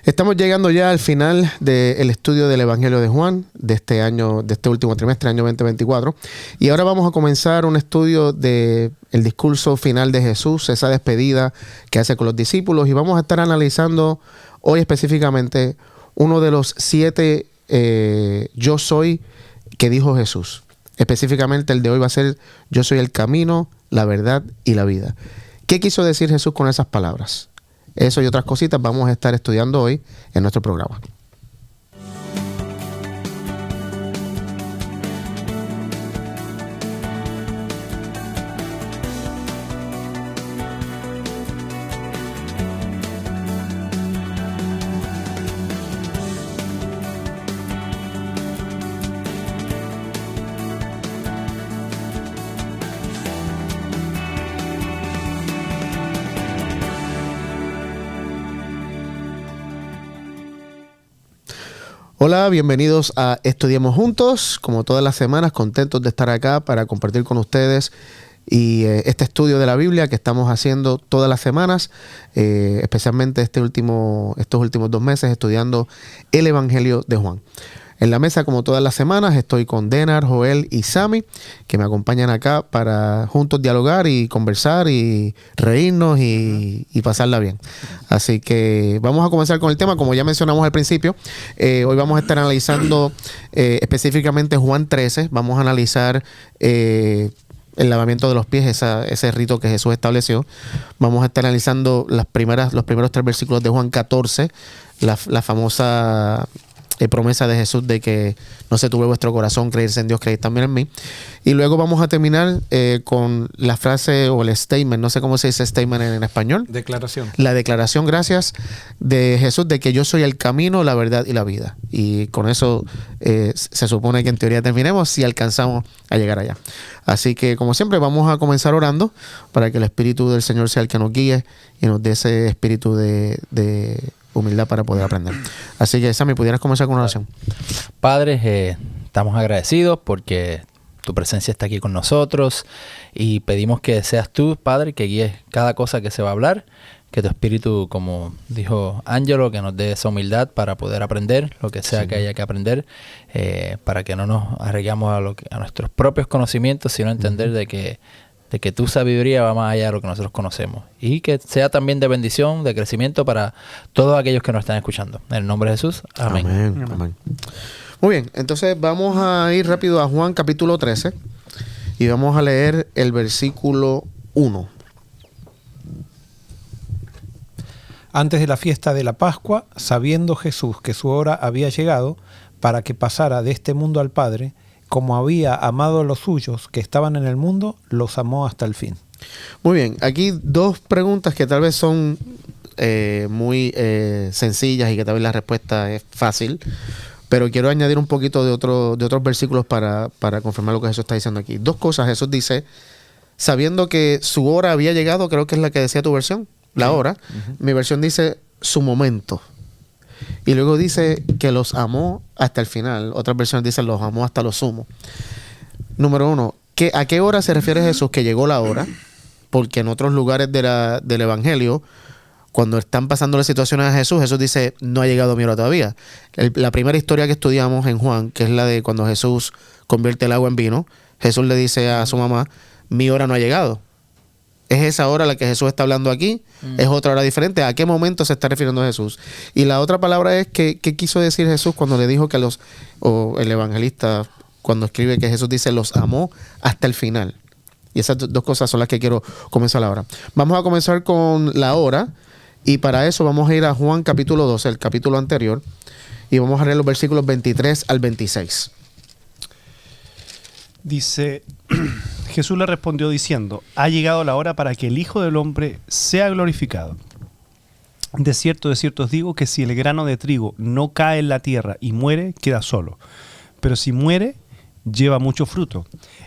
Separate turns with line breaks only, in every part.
Estamos llegando ya al final del estudio del Evangelio de Juan de este año, de este último trimestre, año 2024. Y ahora vamos a comenzar un estudio del discurso final de Jesús, esa despedida que hace con los discípulos. Y vamos a estar analizando hoy específicamente uno de los 7 yo soy que dijo Jesús. Específicamente el de hoy va a ser yo soy el camino, la verdad y la vida. ¿Qué quiso decir Jesús con esas palabras? Eso y otras cositas vamos a estar estudiando hoy en nuestro programa. Hola, bienvenidos a Estudiemos Juntos. Como todas las semanas, contentos de estar acá para compartir con ustedes y este estudio de la Biblia que estamos haciendo todas las semanas, especialmente estos últimos 2 meses estudiando el Evangelio de Juan. En la mesa, como todas las semanas, estoy con Denar, Joel y Sammy, que me acompañan acá para juntos dialogar y conversar y reírnos y pasarla bien. Así que vamos a comenzar con el tema. Como ya mencionamos al principio, hoy vamos a estar analizando específicamente Juan 13. Vamos a analizar el lavamiento de los pies, ese rito que Jesús estableció. Vamos a estar analizando los primeros 3 versículos de Juan 14, la famosa promesa de Jesús de que no se turbe vuestro corazón, creerse en Dios, creer también en mí. Y luego vamos a terminar con la frase o el statement, no sé cómo se dice statement en español.
Declaración.
La declaración, gracias, de Jesús de que yo soy el camino, la verdad y la vida. Y con eso se supone que en teoría terminemos si alcanzamos a llegar allá. Así que, como siempre, vamos a comenzar orando para que el Espíritu del Señor sea el que nos guíe y nos dé ese espíritu de humildad para poder aprender. Así que, Sammy, ¿pudieras comenzar con una oración?
Padre, estamos agradecidos porque tu presencia está aquí con nosotros y pedimos que seas tú, Padre, que guíes cada cosa que se va a hablar, que tu espíritu, como dijo Ángelo, que nos dé esa humildad para poder aprender lo que sea que haya que aprender, para que no nos arreglamos a nuestros propios conocimientos, sino entender de que tu sabiduría va más allá de lo que nosotros conocemos. Y que sea también de bendición, de crecimiento para todos aquellos que nos están escuchando. En el nombre de Jesús. Amén.
Amén. Amén. Muy bien, entonces vamos a ir rápido a Juan capítulo 13 y vamos a leer el versículo 1.
Antes de la fiesta de la Pascua, sabiendo Jesús que su hora había llegado para que pasara de este mundo al Padre, como había amado a los suyos que estaban en el mundo, los amó hasta el fin.
Muy bien, aquí 2 preguntas que tal vez son muy sencillas y que tal vez la respuesta es fácil, pero quiero añadir un poquito de otros versículos para confirmar lo que Jesús está diciendo aquí. 2 cosas. Jesús dice, sabiendo que su hora había llegado, creo que es la que decía tu versión, la hora. Mi versión dice su momento. Y luego dice que los amó hasta el final. Otras versiones dicen los amó hasta lo sumo. Número 1, ¿a qué hora se refiere Jesús que llegó la hora? Porque en otros lugares del Evangelio, cuando están pasando las situaciones a Jesús, Jesús dice, no ha llegado mi hora todavía. La primera historia que estudiamos en Juan, que es la de cuando Jesús convierte el agua en vino, Jesús le dice a su mamá, mi hora no ha llegado. ¿Es esa hora la que Jesús está hablando aquí? ¿Es otra hora diferente? ¿A qué momento se está refiriendo a Jesús? Y la otra palabra es ¿qué quiso decir Jesús cuando le dijo que el evangelista, cuando escribe que Jesús dice, los amó hasta el final? Y esas 2 cosas son las que quiero comenzar ahora. Vamos a comenzar con la hora, y para eso vamos a ir a Juan capítulo 12, el capítulo anterior, y vamos a leer los versículos 23 al 26.
Dice, Jesús le respondió diciendo, ha llegado la hora para que el Hijo del Hombre sea glorificado. De cierto os digo que si el grano de trigo no cae en la tierra y muere, queda solo. Pero si muere, lleva mucho fruto.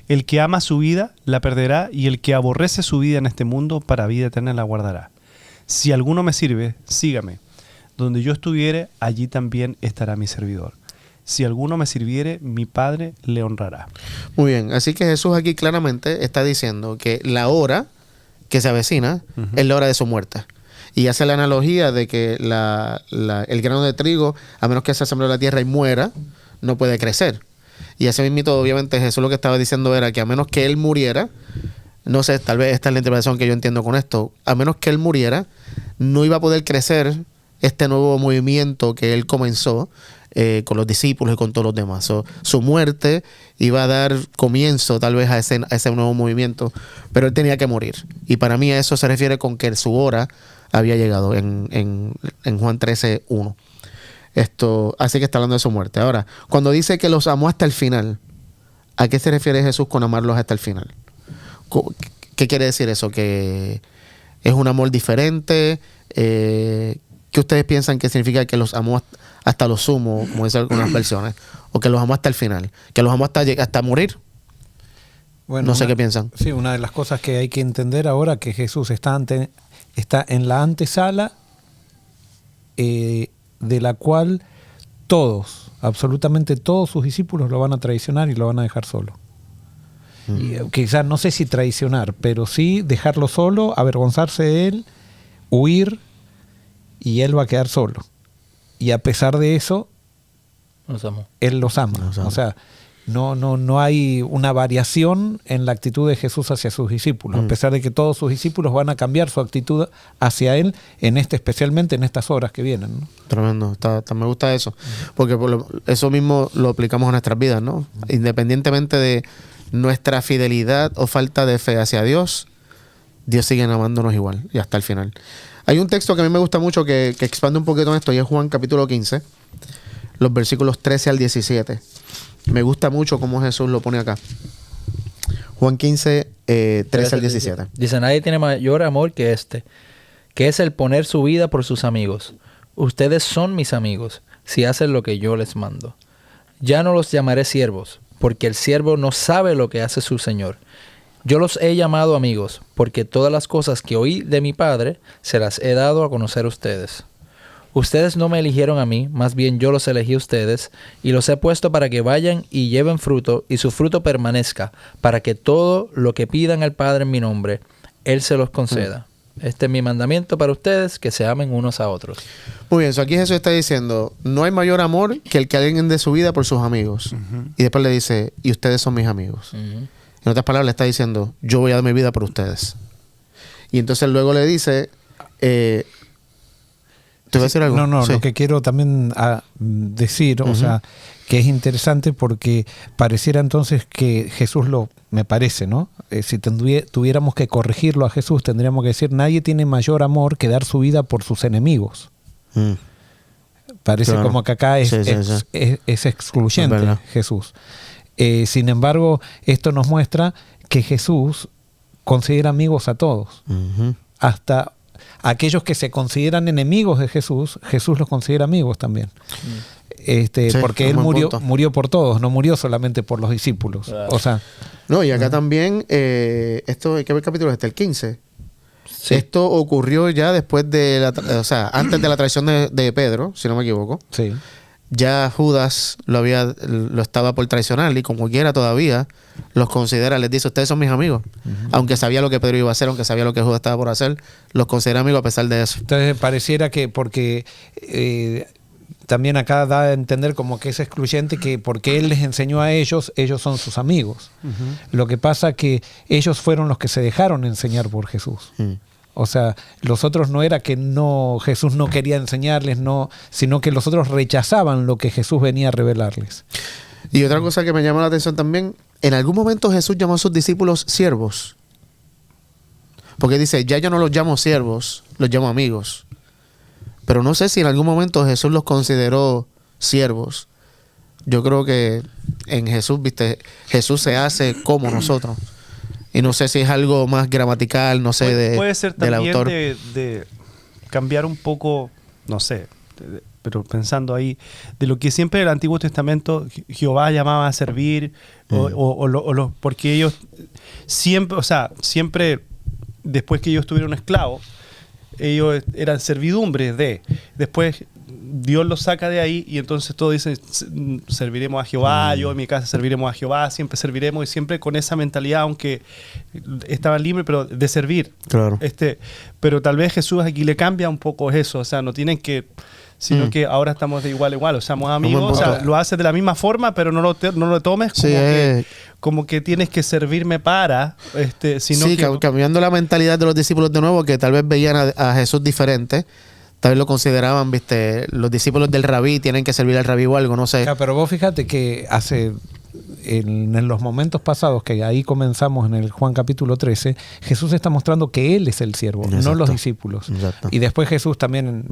El que ama su vida, la perderá, y el que aborrece su vida en este mundo, para vida eterna la guardará. Si alguno me sirve, sígame. Donde yo estuviere, allí también estará mi servidor. Si alguno me sirviere, mi Padre le honrará.
Muy bien, así que Jesús aquí claramente está diciendo que la hora que se avecina es la hora de su muerte. Y hace la analogía de que el grano de trigo, a menos que se sembre en la tierra y muera, no puede crecer. Y ese mismo, obviamente, Jesús lo que estaba diciendo era que a menos que él muriera, no sé, tal vez esta es la interpretación que yo entiendo con esto, a menos que él muriera, no iba a poder crecer este nuevo movimiento que él comenzó con los discípulos y con todos los demás. Su muerte iba a dar comienzo tal vez a ese nuevo movimiento, pero él tenía que morir. Y para mí a eso se refiere con que su hora había llegado en Juan 13:1. Así que está hablando de su muerte. Ahora, cuando dice que los amó hasta el final, ¿a qué se refiere Jesús con amarlos hasta el final? ¿Qué quiere decir eso? ¿Que es un amor diferente? ¿Qué ustedes piensan que significa que los amó hasta lo sumo, como dicen algunas versiones? ¿O que los amó hasta el final? ¿Que los amó hasta morir?
Bueno,
no sé qué piensan.
Sí, una de las cosas que hay que entender ahora que Jesús está en la antesala de la cual todos, absolutamente todos sus discípulos lo van a traicionar y lo van a dejar solo. Y quizás no sé si traicionar, pero sí dejarlo solo, avergonzarse de él, huir, y él va a quedar solo. Y a pesar de eso, él los ama. O sea, no hay una variación en la actitud de Jesús hacia sus discípulos, a pesar de que todos sus discípulos van a cambiar su actitud hacia él, especialmente en estas horas que vienen, ¿no?
Tremendo, me gusta eso, porque eso mismo lo aplicamos a nuestras vidas, ¿no? Independientemente de nuestra fidelidad o falta de fe hacia Dios, Dios sigue amándonos igual y hasta el final. Hay un texto que a mí me gusta mucho que expande un poquito en esto, y es Juan capítulo 15, los versículos 13 al 17. Me gusta mucho cómo Jesús lo pone acá. Juan 15, 13 al 17.
Dice, nadie tiene mayor amor que este, que es el poner su vida por sus amigos. Ustedes son mis amigos, si hacen lo que yo les mando. Ya no los llamaré siervos, porque el siervo no sabe lo que hace su señor. Yo los he llamado amigos, porque todas las cosas que oí de mi Padre se las he dado a conocer a ustedes. Ustedes no me eligieron a mí, más bien yo los elegí a ustedes, y los he puesto para que vayan y lleven fruto, y su fruto permanezca, para que todo lo que pidan al Padre en mi nombre, Él se los conceda. Este es mi mandamiento para ustedes, que se amen unos a otros.
Muy bien, aquí Jesús está diciendo, no hay mayor amor que el que alguien dé su vida por sus amigos. Y después le dice, y ustedes son mis amigos. En otras palabras le está diciendo, yo voy a dar mi vida por ustedes. Y entonces luego le dice, ¿te voy a decir algo?
No,
sí.
Lo que quiero también decir, o sea, que es interesante porque pareciera entonces que Jesús me parece, ¿no? Si tuviéramos que corregirlo a Jesús, tendríamos que decir, nadie tiene mayor amor que dar su vida por sus enemigos. Parece como que acá es excluyente Jesús. Sin embargo, esto nos muestra que Jesús considera amigos a todos. Hasta aquellos que se consideran enemigos de Jesús, Jesús los considera amigos también. Porque Él murió por todos, no murió solamente por los discípulos. Claro. O sea,
no, y acá también, ¿qué capítulo es este? El 15. Sí. Esto ocurrió ya después de antes de la traición de Pedro, si no me equivoco.
Sí.
Ya Judas lo estaba por traicionar, y como quiera todavía los considera, les dice, ustedes son mis amigos. Aunque sabía lo que Pedro iba a hacer, aunque sabía lo que Judas estaba por hacer, los considera amigos a pesar de eso.
Entonces pareciera que porque también acá da a entender como que es excluyente, que porque él les enseñó a ellos son sus amigos. Lo que pasa que ellos fueron los que se dejaron enseñar por Jesús. O sea, los otros no era que Jesús no quería enseñarles, sino que los otros rechazaban lo que Jesús venía a revelarles.
Y otra cosa que me llama la atención también, en algún momento Jesús llamó a sus discípulos siervos. Porque dice, ya yo no los llamo siervos, los llamo amigos. Pero no sé si en algún momento Jesús los consideró siervos. Yo creo que en Jesús, Jesús se hace como nosotros. Y no sé si es algo más gramatical, no sé,
puede ser también
del autor.
De cambiar un poco, no sé, pero pensando ahí, de lo que siempre en el Antiguo Testamento Jehová llamaba a servir, porque ellos siempre después que ellos tuvieron esclavos, ellos eran servidumbre después Dios los saca de ahí y entonces todos dicen, serviremos a Jehová, yo en mi casa serviremos a Jehová, siempre serviremos, y siempre con esa mentalidad, aunque estaban libres, pero de servir.
Claro.
Pero tal vez Jesús aquí le cambia un poco eso, o sea, no tienen que, sino que ahora estamos de igual a igual, o sea, somos amigos, o sea, lo haces de la misma forma, pero no lo tomes como que tienes que servirme para, sino que
cambiando la mentalidad de los discípulos de nuevo, que tal vez veían a Jesús diferente. Tal vez lo consideraban, los discípulos del rabí tienen que servir al rabí o algo, no sé.
Pero vos fíjate que en los momentos pasados, que ahí comenzamos en el Juan capítulo 13, Jesús está mostrando que Él es el siervo, no los discípulos.
Exacto.
Y después Jesús también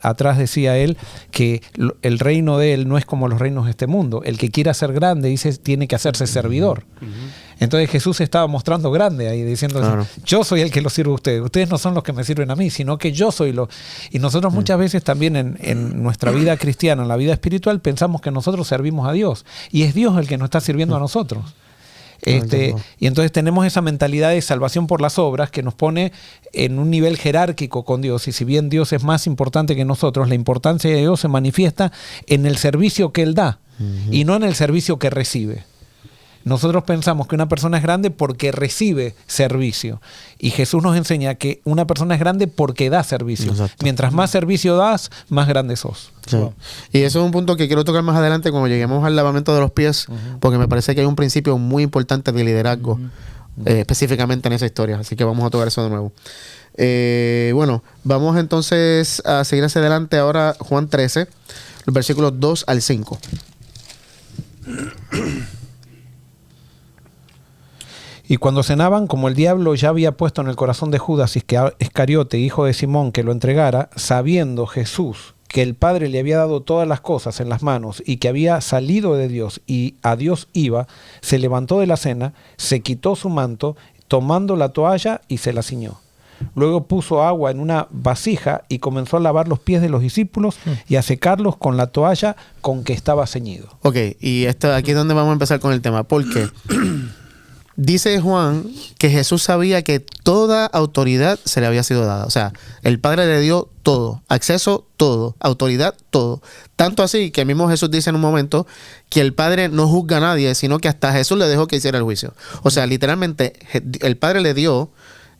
atrás decía Él que el reino de Él no es como los reinos de este mundo. El que quiera ser grande, dice, tiene que hacerse servidor. Entonces Jesús estaba mostrando grande ahí, diciendo, claro, yo soy el que los sirve a ustedes. Ustedes no son los que me sirven a mí, sino que yo soy lo... Y nosotros muchas veces también en nuestra vida cristiana, en la vida espiritual, pensamos que nosotros servimos a Dios. Y es Dios el que nos está sirviendo a nosotros. Y entonces tenemos esa mentalidad de salvación por las obras que nos pone en un nivel jerárquico con Dios. Y si bien Dios es más importante que nosotros, la importancia de Dios se manifiesta en el servicio que Él da y no en el servicio que recibe. Nosotros pensamos que una persona es grande porque recibe servicio. Y Jesús nos enseña que una persona es grande porque da servicio. Exacto. Mientras más servicio das, más grande sos.
Sí. Wow. Y eso es un punto que quiero tocar más adelante cuando lleguemos al lavamiento de los pies, porque me parece que hay un principio muy importante de liderazgo, específicamente en esa historia. Así que vamos a tocar eso de nuevo. Bueno, vamos entonces a seguir hacia adelante ahora, Juan 13, los versículos 2 al 5.
Y cuando cenaban, como el diablo ya había puesto en el corazón de Judas Iscariote, hijo de Simón, que lo entregara, sabiendo Jesús que el Padre le había dado todas las cosas en las manos y que había salido de Dios y a Dios iba, se levantó de la cena, se quitó su manto, tomando la toalla y se la ciñó. Luego puso agua en una vasija y comenzó a lavar los pies de los discípulos y a secarlos con la toalla con que estaba ceñido.
Ok, y aquí es donde vamos a empezar con el tema. ¿Por qué? Dice Juan que Jesús sabía que toda autoridad se le había sido dada. O sea, el Padre le dio todo, acceso, todo, autoridad, todo. Tanto así que mismo Jesús dice en un momento que el Padre no juzga a nadie, sino que hasta Jesús le dejó que hiciera el juicio. O sea, literalmente el Padre le dio,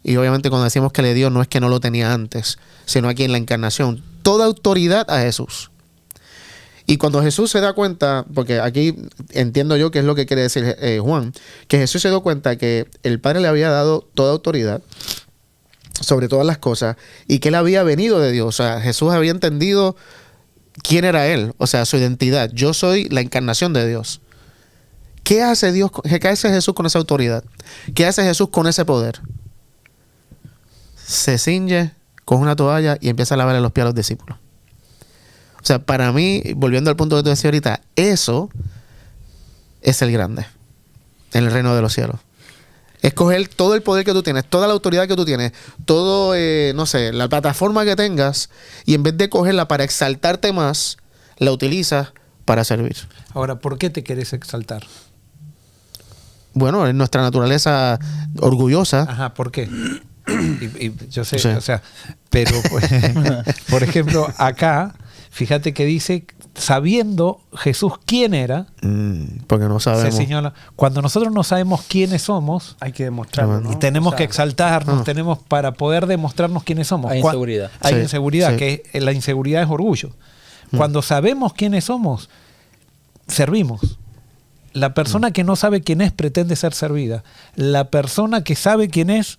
y obviamente cuando decimos que le dio no es que no lo tenía antes, sino aquí en la encarnación, toda autoridad a Jesús. Y cuando Jesús se da cuenta, porque aquí entiendo yo que es lo que quiere decir Juan, que Jesús se dio cuenta que el Padre le había dado toda autoridad sobre todas las cosas y que Él había venido de Dios. O sea, Jesús había entendido quién era Él, o sea, su identidad. Yo soy la encarnación de Dios. ¿Qué hace Dios? ¿Qué hace Jesús con esa autoridad? ¿Qué hace Jesús con ese poder? Se ciñe, coge una toalla y empieza a lavarle los pies a los discípulos. O sea, para mí, volviendo al punto que tú decías ahorita, eso es el grande en el reino de los cielos. Es coger todo el poder que tú tienes, toda la autoridad que tú tienes, todo, no sé, la plataforma que tengas, y en vez de cogerla para exaltarte más, la utilizas para servir.
Ahora, ¿por qué te querés exaltar?
Bueno, es nuestra naturaleza orgullosa.
Ajá, ¿por qué? Y yo sé, o sea, pero, pues, por ejemplo, acá... Fíjate que dice, sabiendo Jesús quién era,
porque no sabemos.
Cuando nosotros no sabemos quiénes somos,
hay que demostrarlo, ¿no?
Y tenemos que exaltarnos, tenemos para poder demostrarnos quiénes somos.
Hay inseguridad.
Hay inseguridad, que la inseguridad es orgullo. Cuando sabemos quiénes somos, servimos. La persona que no sabe quién es pretende ser servida. La persona que sabe quién es,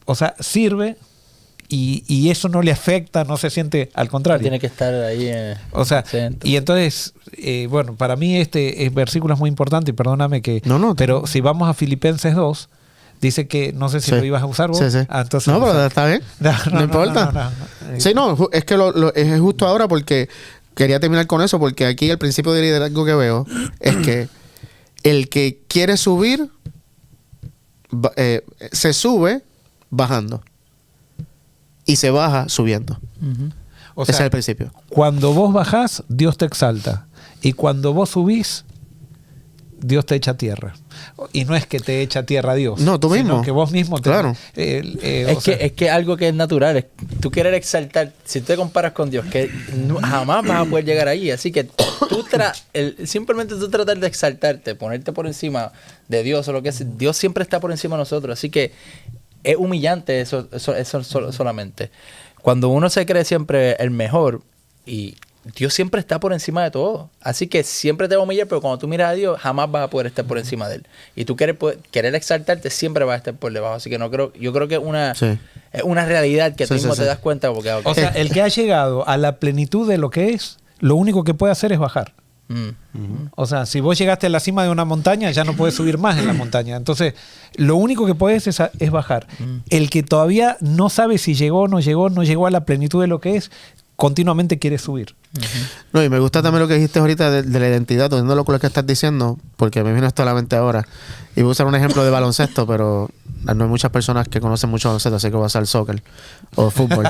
o sea, sirve. Y eso no le afecta, no se siente, al contrario.
Tiene que estar ahí.
O sea, y entonces, bueno, para mí este versículo es muy importante, y perdóname que... pero si vamos a Filipenses 2, dice que, no sé si lo ibas a usar vos.
Sí.
Entonces,
no, pero está bien. No importa. Sí, no, es que es justo ahora porque quería terminar con eso, porque aquí el principio de liderazgo que veo es que el que quiere subir, se sube bajando. Y se baja subiendo.
O sea,
ese es el principio.
Cuando vos bajás, Dios te exalta. Y cuando vos subís, Dios te echa tierra. Y no es que te echa tierra Dios.
No, tú mismo.
Sino que vos mismo te...
Claro.
Es que algo que es natural, es tú querer exaltar, si tú te comparas con Dios, que jamás vas a poder llegar ahí. Así que simplemente tú tratar de exaltarte, ponerte por encima de Dios o lo que es, Dios siempre está por encima de nosotros. Así que es humillante eso solamente. Cuando uno se cree siempre el mejor, y Dios siempre está por encima de todo. Así que siempre te va a humillar, pero cuando tú miras a Dios, jamás vas a poder estar por encima de Él. Y tú querer exaltarte, siempre vas a estar por debajo. Así que yo creo que es una realidad que tú mismo te das cuenta. Porque,
O sea, el que ha llegado a la plenitud de lo que es, lo único que puede hacer es bajar. O sea, si vos llegaste a la cima de una montaña, ya no puedes subir más en la montaña. Entonces, lo único que puedes es bajar. El que todavía no sabe si llegó o no llegó a la plenitud de lo que es, continuamente quiere subir.
No, y me gusta también lo que dijiste ahorita de la identidad, teniendo con lo que estás diciendo, porque me vino esto a la mente ahora. Y voy a usar un ejemplo de baloncesto, pero no hay muchas personas que conocen mucho baloncesto, así que voy a usar soccer o fútbol.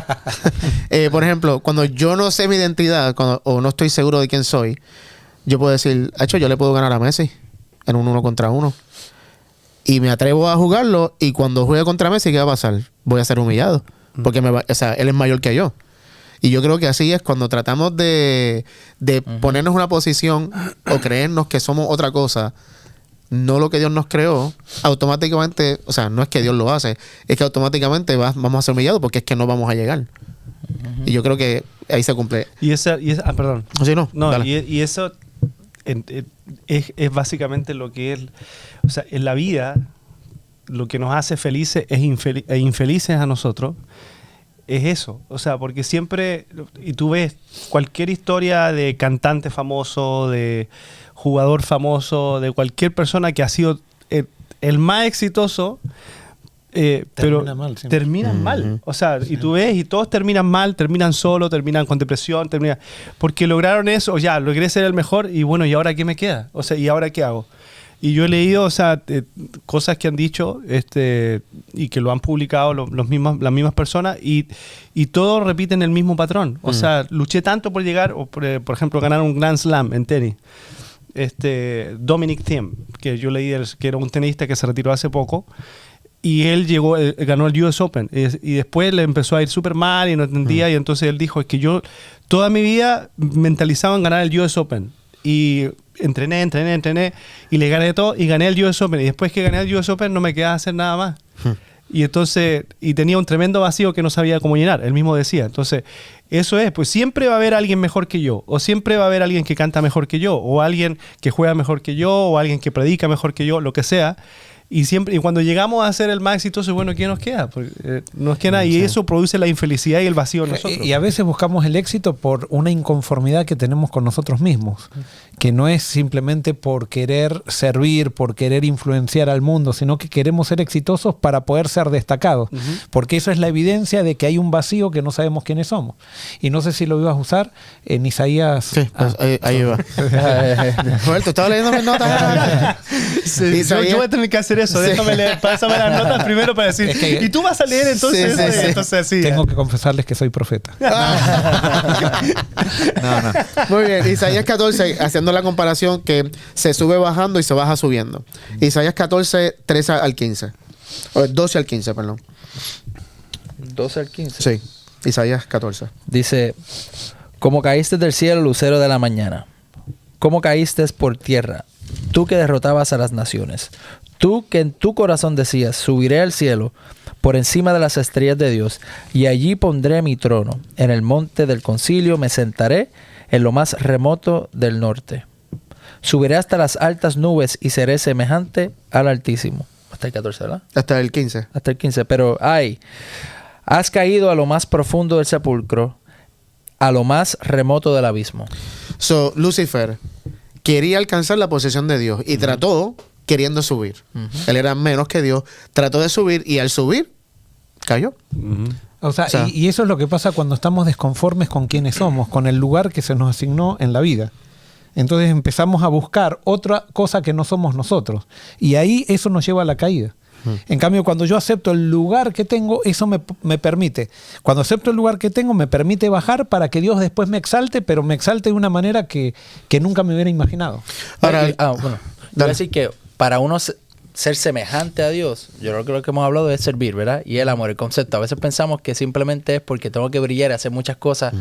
Por ejemplo, cuando yo no sé mi identidad o no estoy seguro de quién soy, yo puedo decir, hecho, yo le puedo ganar a Messi en un 1 contra 1. Y me atrevo a jugarlo, y cuando juegue contra Messi, ¿qué va a pasar? Voy a ser humillado, porque él es mayor que yo. Y yo creo que así es cuando tratamos de ponernos en una posición o creernos que somos otra cosa, no lo que Dios nos creó, automáticamente, o sea, no es que Dios lo hace, es que automáticamente vamos a ser humillados, porque es que no vamos a llegar. Y yo creo que ahí se cumple.
Perdón.
¿Sí, no?
Y eso es básicamente lo que es, o sea, en la vida, lo que nos hace felices e infelices a nosotros. Es eso, o sea, porque siempre, y tú ves cualquier historia de cantante famoso, de jugador famoso, de cualquier persona que ha sido el más exitoso, pero terminan mal. O sea, y tú ves, y todos terminan mal, terminan solo, terminan con depresión, porque lograron eso, ya, logré ser el mejor, y bueno, ¿y ahora qué me queda? O sea, ¿y ahora qué hago? Y yo he leído, o sea, cosas que han dicho y que lo han publicado las mismas personas, y todos repiten el mismo patrón. O sea, luché tanto por llegar, por ejemplo, ganar un Grand Slam en tenis. Dominic Thiem, que yo leí que era un tenista que se retiró hace poco, y él ganó el US Open, y después le empezó a ir súper mal y no entendía, y entonces él dijo, es que yo toda mi vida mentalizaba en ganar el US Open, y entrené y le gané todo y gané el US Open, y después que gané el US Open no me quedaba hacer nada más. Y entonces, y tenía un tremendo vacío que no sabía cómo llenar, él mismo decía. Entonces, eso es, pues siempre va a haber alguien mejor que yo, o siempre va a haber alguien que canta mejor que yo, o alguien que juega mejor que yo, o alguien que predica mejor que yo, lo que sea. Y cuando llegamos a ser el más exitoso, bueno, ¿qué nos queda? Porque, no nos queda nada, y eso produce la infelicidad y el vacío en nosotros.
Y a veces buscamos el éxito por una inconformidad que tenemos con nosotros mismos, que no es simplemente por querer servir, por querer influenciar al mundo, sino que queremos ser exitosos para poder ser destacados, porque eso es la evidencia de que hay un vacío que no sabemos quiénes somos. Y no sé si lo ibas a usar en Isaías.
Sí, pues ahí va. Roberto, ¿estaba leyendo mis notas?
Sí, yo voy a tener que hacer eso. Déjame leer, pásame las notas primero para decir. Y tú vas a leer entonces. Entonces sí.
Tengo que confesarles que soy profeta.
No. Muy bien. Isaías 14, haciendo la comparación que se sube bajando y se baja subiendo. Isaías 14, 13 al 15. O 12 al 15, perdón.
12 al 15.
Sí. Isaías 14.
Dice: como caíste del cielo, lucero de la mañana. Como caíste por tierra, tú que derrotabas a las naciones. Tú que en tu corazón decías, subiré al cielo, por encima de las estrellas de Dios, y allí pondré mi trono. En el monte del concilio me sentaré, en lo más remoto del norte. Subiré hasta las altas nubes y seré semejante al Altísimo. Hasta el 14, ¿verdad?
Hasta el 15.
Hasta el 15. Pero, has caído a lo más profundo del sepulcro, a lo más remoto del abismo.
So, Lucifer quería alcanzar la posesión de Dios y trató queriendo subir. Él era menos que Dios. Trató de subir y al subir, cayó.
O sea, y eso es lo que pasa cuando estamos desconformes con quienes somos, con el lugar que se nos asignó en la vida. Entonces empezamos a buscar otra cosa que no somos nosotros. Y ahí eso nos lleva a la caída. En cambio, cuando yo acepto el lugar que tengo, eso me permite. Cuando acepto el lugar que tengo, me permite bajar para que Dios después me exalte, pero me exalte de una manera que nunca me hubiera imaginado.
Ahora,
bueno. voy a decir que para uno ser semejante a Dios, yo creo que lo que hemos hablado es servir, ¿verdad? Y el amor, el concepto. A veces pensamos que simplemente es porque tengo que brillar y hacer muchas cosas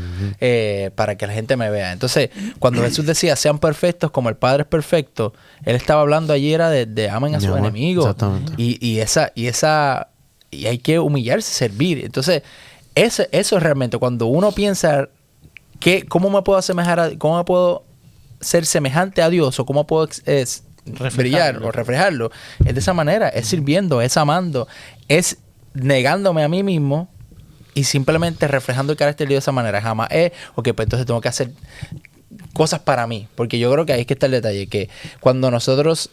para que la gente me vea. Entonces, cuando Jesús decía, sean perfectos como el Padre es perfecto, Él estaba hablando allí era de amen a sus enemigos.
Exactamente.
Y hay que humillarse, servir. Entonces, eso es realmente cuando uno piensa ¿cómo me puedo cómo me puedo ser semejante a Dios o cómo puedo brillar o reflejarlo? Es de esa manera, es sirviendo, es amando, es negándome a mí mismo y simplemente reflejando el carácter de Dios de esa manera. Jamás pues entonces tengo que hacer cosas para mí, porque yo creo que ahí es que está el detalle, que cuando nosotros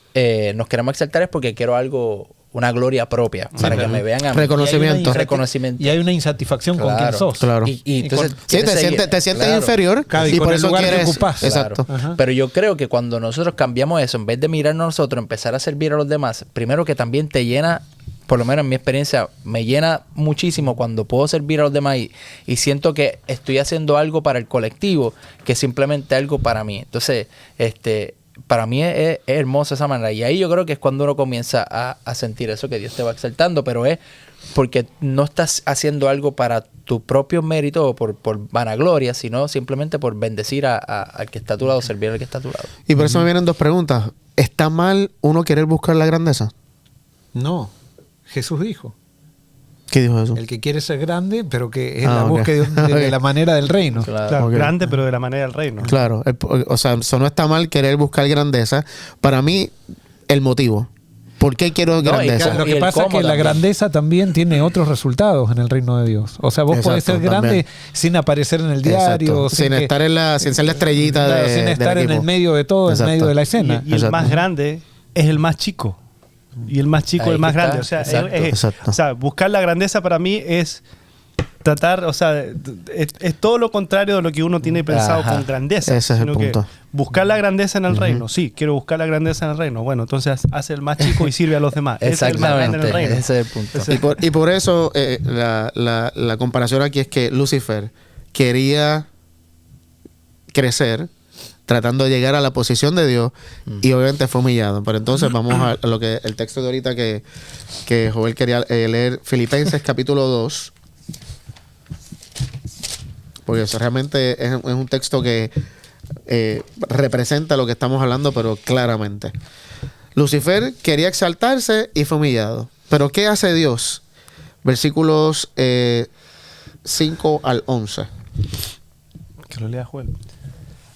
nos queremos exaltar es porque quiero algo, una gloria propia, para que me vean a mí.
Reconocimiento.
Y hay una insatisfacción con quien sos.
Claro.
Y entonces
Sí, te sientes inferior
y
por
con el
eso
lugar que
quieres...
ocupás.
Exacto.
Ajá.
Pero yo creo que cuando nosotros cambiamos eso, en vez de mirarnos a nosotros, empezar a servir a los demás, primero que también te llena, por lo menos en mi experiencia, me llena muchísimo cuando puedo servir a los demás y siento que estoy haciendo algo para el colectivo que simplemente algo para mí. Entonces, para mí es hermosa esa manera. Y ahí yo creo que es cuando uno comienza a sentir eso, que Dios te va exaltando, pero es porque no estás haciendo algo para tu propio mérito o por vanagloria, sino simplemente por bendecir al que está a tu lado, servir al que está a tu lado.
Y por eso me vienen dos preguntas. ¿Está mal uno querer buscar la grandeza?
No, Jesús dijo.
¿Qué dijo Jesús?
El que quiere ser grande, pero que es la
ok.
búsqueda de la manera del reino.
Claro,
Ok.
grande, pero de la manera del reino.
Claro. O sea, eso no está mal querer buscar grandeza. Para mí, el motivo. ¿Por qué quiero
No, y
grandeza?
claro,
Lo
y
que
el
pasa es
cómo
que la
también.
grandeza también tiene otros resultados en el reino de Dios. O sea, vos podés ser
Exacto,
grande
también.
sin aparecer en el diario,
Exacto. Sin estar sin ser la estrellita
claro,
de,
sin
del
estar en
equipo.
el medio de todo,
Exacto.
en medio de la escena.
Y el
Exacto.
más grande es el más chico. Y el más chico
Ahí
es el más
está,
grande. O sea,
exacto.
Exacto.
o sea, buscar la grandeza para mí es tratar, o sea, es todo lo contrario de lo que uno tiene pensado
Ajá.
con grandeza.
Ese es el
sino que
punto.
buscar la grandeza en el reino. Sí, quiero buscar la grandeza en el reino. Bueno, entonces hace el más chico y sirve a los demás. Ese es el más grande en el
Exactamente,
reino.
ese es el punto.
Y por eso la comparación aquí es que Lucifer quería crecer tratando de llegar a la posición de Dios y obviamente fue humillado. Pero entonces vamos a lo que el texto de ahorita que Joel quería leer, Filipenses capítulo 2. Porque eso realmente es un texto que representa lo que estamos hablando, pero claramente. Lucifer quería exaltarse y fue humillado. Pero ¿qué hace Dios? Versículos 5 al 11.
Que lo lea Joel.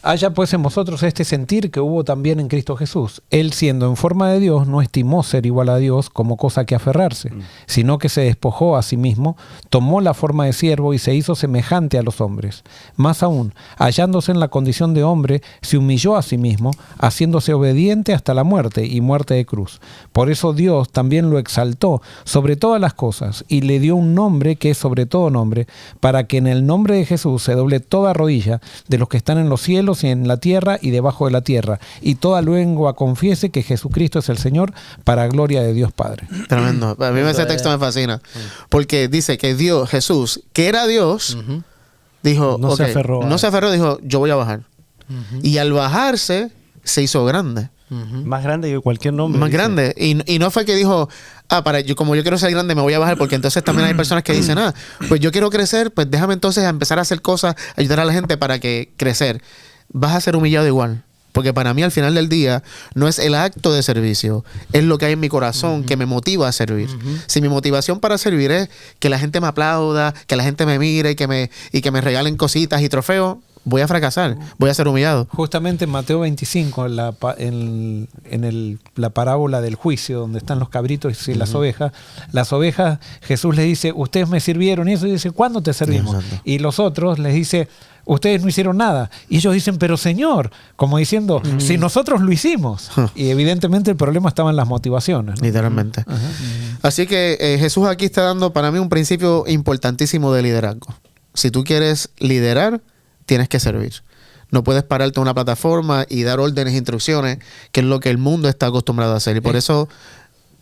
Haya pues en vosotros este sentir que hubo también en Cristo Jesús. Él, siendo en forma de Dios, no estimó ser igual a Dios como cosa que aferrarse, sino que se despojó a sí mismo, tomó la forma de siervo y se hizo semejante a los hombres. Más aún, hallándose en la condición de hombre, se humilló a sí mismo, haciéndose obediente hasta la muerte y muerte de cruz. Por eso Dios también lo exaltó sobre todas las cosas y le dio un nombre que es sobre todo nombre, para que en el nombre de Jesús se doble toda rodilla de los que están en los cielos y en la tierra y debajo de la tierra, y toda lengua confiese que Jesucristo es el Señor, para gloria de Dios Padre.
Tremendo. A mí
Eso
ese texto
es.
me fascina. Porque dice que Dios, Jesús, que era Dios, dijo,
No se
ok,
aferró a-
no se aferró, dijo, yo voy a bajar. Y al bajarse, se hizo grande.
Más grande que cualquier nombre.
Más
dice.
grande. Y no fue que dijo, como yo quiero ser grande, me voy a bajar, porque entonces también hay personas que dicen, pues yo quiero crecer, pues déjame entonces empezar a hacer cosas, ayudar a la gente para que crecer. Vas a ser humillado igual. Porque para mí al final del día no es el acto de servicio, es lo que hay en mi corazón que me motiva a servir. Si mi motivación para servir es que la gente me aplauda, que la gente me mire y que me regalen cositas y trofeos, voy a fracasar, voy a ser humillado.
Justamente en Mateo 25, en la parábola del juicio, donde están los cabritos y las ovejas, Jesús les dice, ustedes me sirvieron, y eso dice, ¿cuándo te servimos?
Exacto.
Y los otros les dice, ustedes no hicieron nada. Y ellos dicen, pero Señor, como diciendo, si nosotros lo hicimos. Y evidentemente el problema estaba en las motivaciones, ¿no?
Literalmente. Así que Jesús aquí está dando para mí un principio importantísimo de liderazgo. Si tú quieres liderar, tienes que servir. No puedes pararte en una plataforma y dar órdenes e instrucciones, que es lo que el mundo está acostumbrado a hacer. Y por eso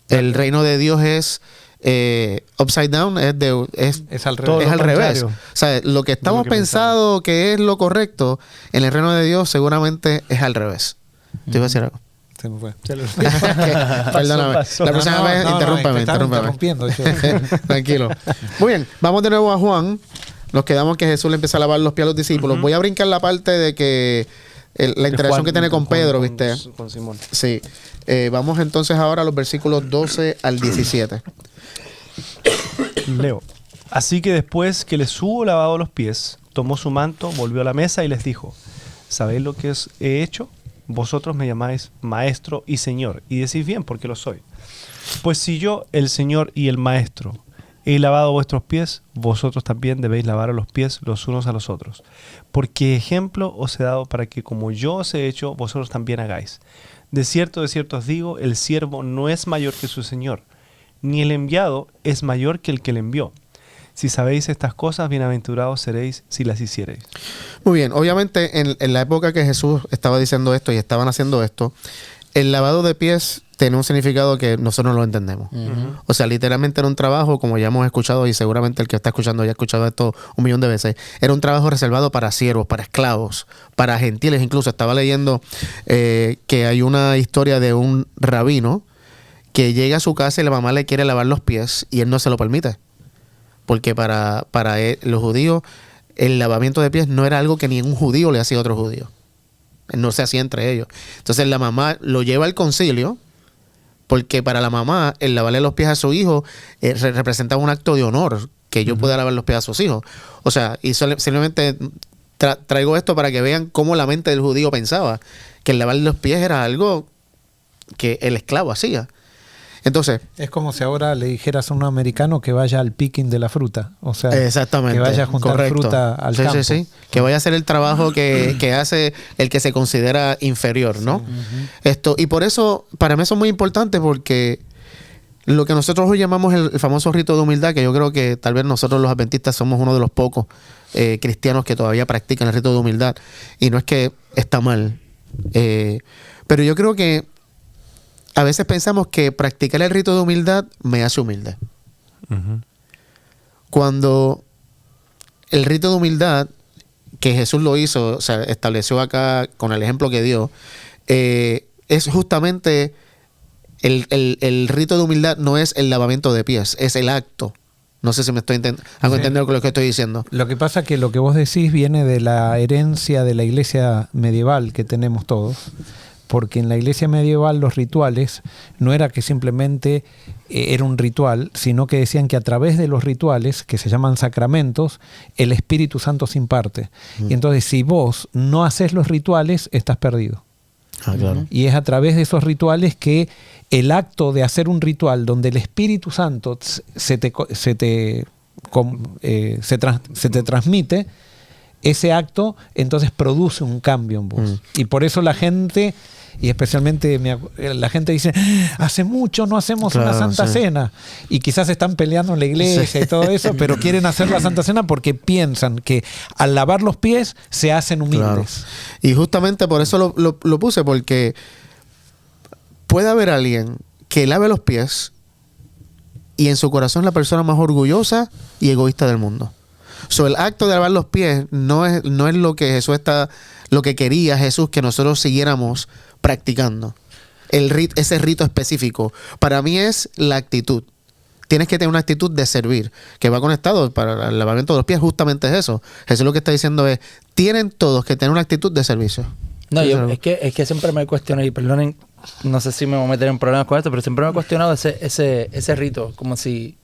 el reino de Dios es upside down,
Es al
Todo
revés.
es al
lo
revés.
contrario.
O sea, lo que estamos
Lo que
pensando que es lo correcto, en el reino de Dios seguramente es al revés. Te iba a decir algo.
Se me fue.
Perdóname.
pasó.
La próxima vez, interrúmpeme.
te estaba interrumpiendo.
Tranquilo. Muy bien, vamos de nuevo a Juan. Nos quedamos que Jesús le empieza a lavar los pies a los discípulos. Voy a brincar la parte de que la interacción
Juan,
que tiene con Pedro,
Juan,
¿viste?
Con Simón.
Sí. Vamos entonces ahora a los versículos 12 al 17.
Leo. Así que después que les hubo lavado los pies, tomó su manto, volvió a la mesa y les dijo: ¿Sabéis lo que os he hecho? Vosotros me llamáis maestro y señor, y decís bien porque lo soy. Pues si yo, el Señor y el maestro, he lavado vuestros pies, vosotros también debéis lavar los pies los unos a los otros. Porque ejemplo os he dado para que como yo os he hecho, vosotros también hagáis. De cierto os digo, el siervo no es mayor que su Señor, ni el enviado es mayor que el que le envió. Si sabéis estas cosas, bienaventurados seréis si las hiciereis.
Muy bien, obviamente en la época que Jesús estaba diciendo esto y estaban haciendo esto, el lavado de pies tiene un significado que nosotros no lo entendemos. O sea, literalmente era un trabajo, como ya hemos escuchado, y seguramente el que está escuchando ya ha escuchado esto 1.000.000 de veces, era un trabajo reservado para siervos, para esclavos, para gentiles. Incluso estaba leyendo que hay una historia de un rabino que llega a su casa y la mamá le quiere lavar los pies y él no se lo permite. Porque para los judíos el lavamiento de pies no era algo que ningún judío le hacía a otro judío. No se hacía entre ellos. Entonces la mamá lo lleva al concilio, porque para la mamá el lavarle los pies a su hijo representaba un acto de honor, que yo pueda lavar los pies a sus hijos. O sea, y simplemente traigo esto para que vean cómo la mente del judío pensaba, que el lavarle los pies era algo que el esclavo hacía. Entonces,
es como si ahora le dijeras a un americano que vaya al picking de la fruta. O sea,
exactamente,
que vaya a juntar fruta al campo.
Sí. Que vaya a hacer el trabajo que hace el que se considera inferior, ¿no? Y por eso, para mí eso es muy importante, porque lo que nosotros hoy llamamos el famoso rito de humildad, que yo creo que tal vez nosotros los adventistas somos uno de los pocos cristianos que todavía practican el rito de humildad. Y no es que está mal. Pero yo creo que a veces pensamos que practicar el rito de humildad me hace humilde. Cuando el rito de humildad, que Jesús lo hizo, o sea, estableció acá con el ejemplo que dio, es justamente el rito de humildad, no es el lavamiento de pies, es el acto. No sé si me estoy hago entender con lo que estoy diciendo.
Lo que pasa es que lo que vos decís viene de la herencia de la iglesia medieval que tenemos todos. Porque en la iglesia medieval los rituales no era que simplemente era un ritual, sino que decían que a través de los rituales, que se llaman sacramentos, el Espíritu Santo se imparte. Y entonces si vos no haces los rituales, estás perdido.
Claro.
Y es a través de esos rituales que el acto de hacer un ritual donde el Espíritu Santo se te transmite, ese acto entonces produce un cambio en vos. Y por eso la gente, y especialmente la gente dice, hace mucho no hacemos una Santa Cena. Y quizás están peleando en la iglesia y todo eso, pero quieren hacer la Santa Cena porque piensan que al lavar los pies se hacen humildes.
Claro. Y justamente por eso lo puse, porque puede haber alguien que lave los pies y en su corazón la persona más orgullosa y egoísta del mundo. El acto de lavar los pies no es lo que lo que quería Jesús que nosotros siguiéramos practicando. Ese rito específico. Para mí es la actitud. Tienes que tener una actitud de servir, que va conectado para el lavamiento de los pies, justamente es eso. Jesús lo que está diciendo es, tienen todos que tener una actitud de servicio.
No, es que siempre me cuestiono, y perdonen, no sé si me voy a meter en problemas con esto, pero siempre me he cuestionado ese rito, como si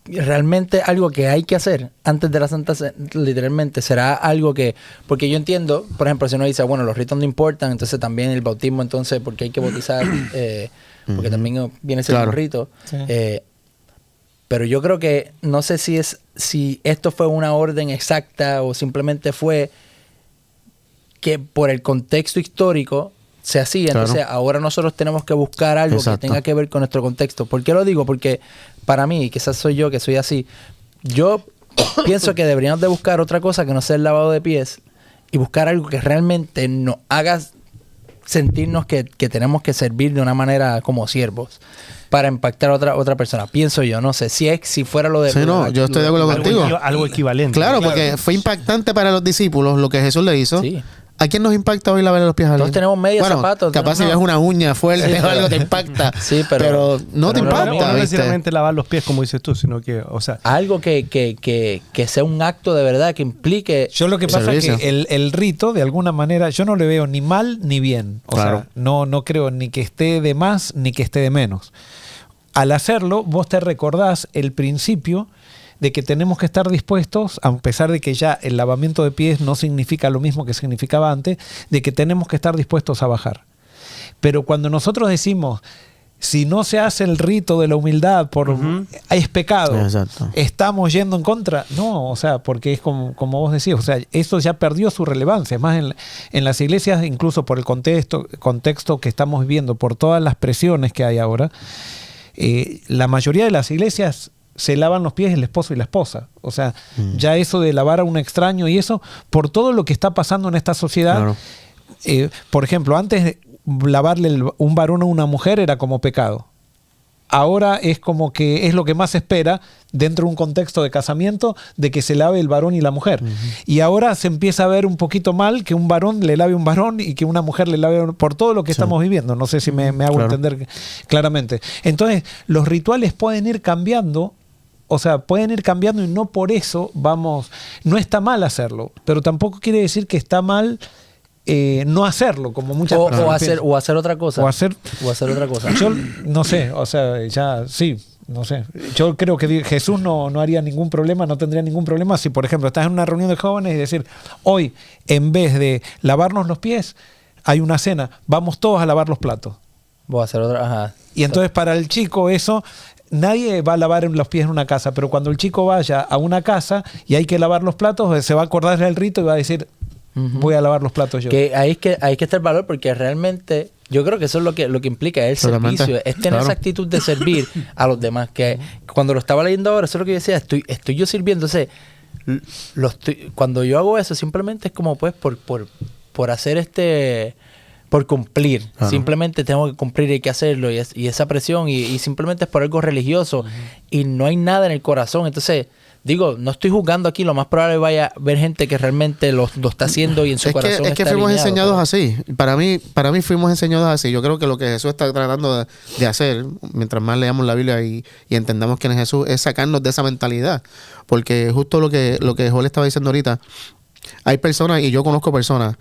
realmente algo que hay que hacer antes de la Santa Cena, literalmente, será algo que, porque yo entiendo, por ejemplo, si uno dice, bueno, los ritos no importan, entonces también el bautismo, entonces, porque hay que bautizar, porque también viene siendo un rito,
sí.
Pero yo creo que, no sé si esto fue una orden exacta o simplemente fue que por el contexto histórico se hacía. Entonces ahora nosotros tenemos que buscar algo que tenga que ver con nuestro contexto. ¿Por qué lo digo? Porque para mí, quizás soy yo que soy así, yo pienso que deberíamos de buscar otra cosa que no sea el lavado de pies y buscar algo que realmente nos haga sentirnos que tenemos que servir de una manera como siervos para impactar a otra persona. Pienso yo, no sé, si fuera lo de...
Sí, no, yo estoy de acuerdo contigo.
Algo equivalente.
Claro, porque fue impactante para los discípulos lo que Jesús le hizo.
Sí.
¿A quién nos impacta hoy lavarle los pies a alguien?
Todos tenemos medias, zapatos.
Capaz si ves una uña fuerte o algo te impacta.
Sí,
pero no te impacta.
No
¿viste?
necesariamente lavar los pies, como dices tú, sino que, o sea...
Algo que sea un acto de verdad, que implique...
Yo lo que pasa
servicio.
es que el rito, de alguna manera, yo no le veo ni mal ni bien. O
Claro.
sea, no creo ni que esté de más ni que esté de menos. Al hacerlo, vos te recordás el principio de que tenemos que estar dispuestos, a pesar de que ya el lavamiento de pies no significa lo mismo que significaba antes, de que tenemos que estar dispuestos a bajar. Pero cuando nosotros decimos, si no se hace el rito de la humildad, es pecado,
Exacto.
estamos yendo en contra. No, o sea, porque es como vos decís, o sea, eso ya perdió su relevancia. Es más, en las iglesias, incluso por el contexto que estamos viviendo, por todas las presiones que hay ahora, la mayoría de las iglesias se lavan los pies el esposo y la esposa. O sea, ya eso de lavar a un extraño y eso, por todo lo que está pasando en esta sociedad.
Claro.
Por ejemplo, antes lavarle un varón a una mujer era como pecado. Ahora es como que es lo que más se espera dentro de un contexto de casamiento, de que se lave el varón y la mujer. Y ahora se empieza a ver un poquito mal que un varón le lave a un varón y que una mujer le lave por todo lo que estamos viviendo. No sé si me hago entender claramente. Entonces, los rituales pueden ir cambiando. O sea, pueden ir cambiando y no por eso vamos... No está mal hacerlo, pero tampoco quiere decir que está mal no hacerlo, como muchas personas piensan.
O hacer otra cosa.
O hacer
otra cosa.
Yo no sé, o sea, ya sí, no sé. Yo creo que Jesús no haría ningún problema, no tendría ningún problema si, por ejemplo, estás en una reunión de jóvenes y decir, hoy, en vez de lavarnos los pies, hay una cena, vamos todos a lavar los platos.
Voy a hacer otra. Ajá.
Y entonces para el chico eso... Nadie va a lavar los pies en una casa, pero cuando el chico vaya a una casa y hay que lavar los platos, se va a acordar del rito y va a decir, voy a lavar los platos yo.
Que ahí es que está el valor, porque realmente yo creo que eso es lo que implica el servicio, es tener esa actitud de servir a los demás. Que cuando lo estaba leyendo ahora, eso es lo que yo decía, estoy yo sirviendo. Cuando yo hago eso, simplemente es como pues por hacer por cumplir. Claro. Simplemente tengo que cumplir y hay que hacerlo. Y esa presión, y simplemente es por algo religioso. Y no hay nada en el corazón. Entonces, digo, no estoy juzgando aquí. Lo más probable vaya a ver gente que realmente lo está haciendo y en su corazón
es que fuimos enseñados así. Para mí fuimos enseñados así. Yo creo que lo que Jesús está tratando de hacer, mientras más leamos la Biblia y entendamos quién es Jesús, es sacarnos de esa mentalidad. Porque justo lo que Joel estaba diciendo ahorita, hay personas, y yo conozco personas,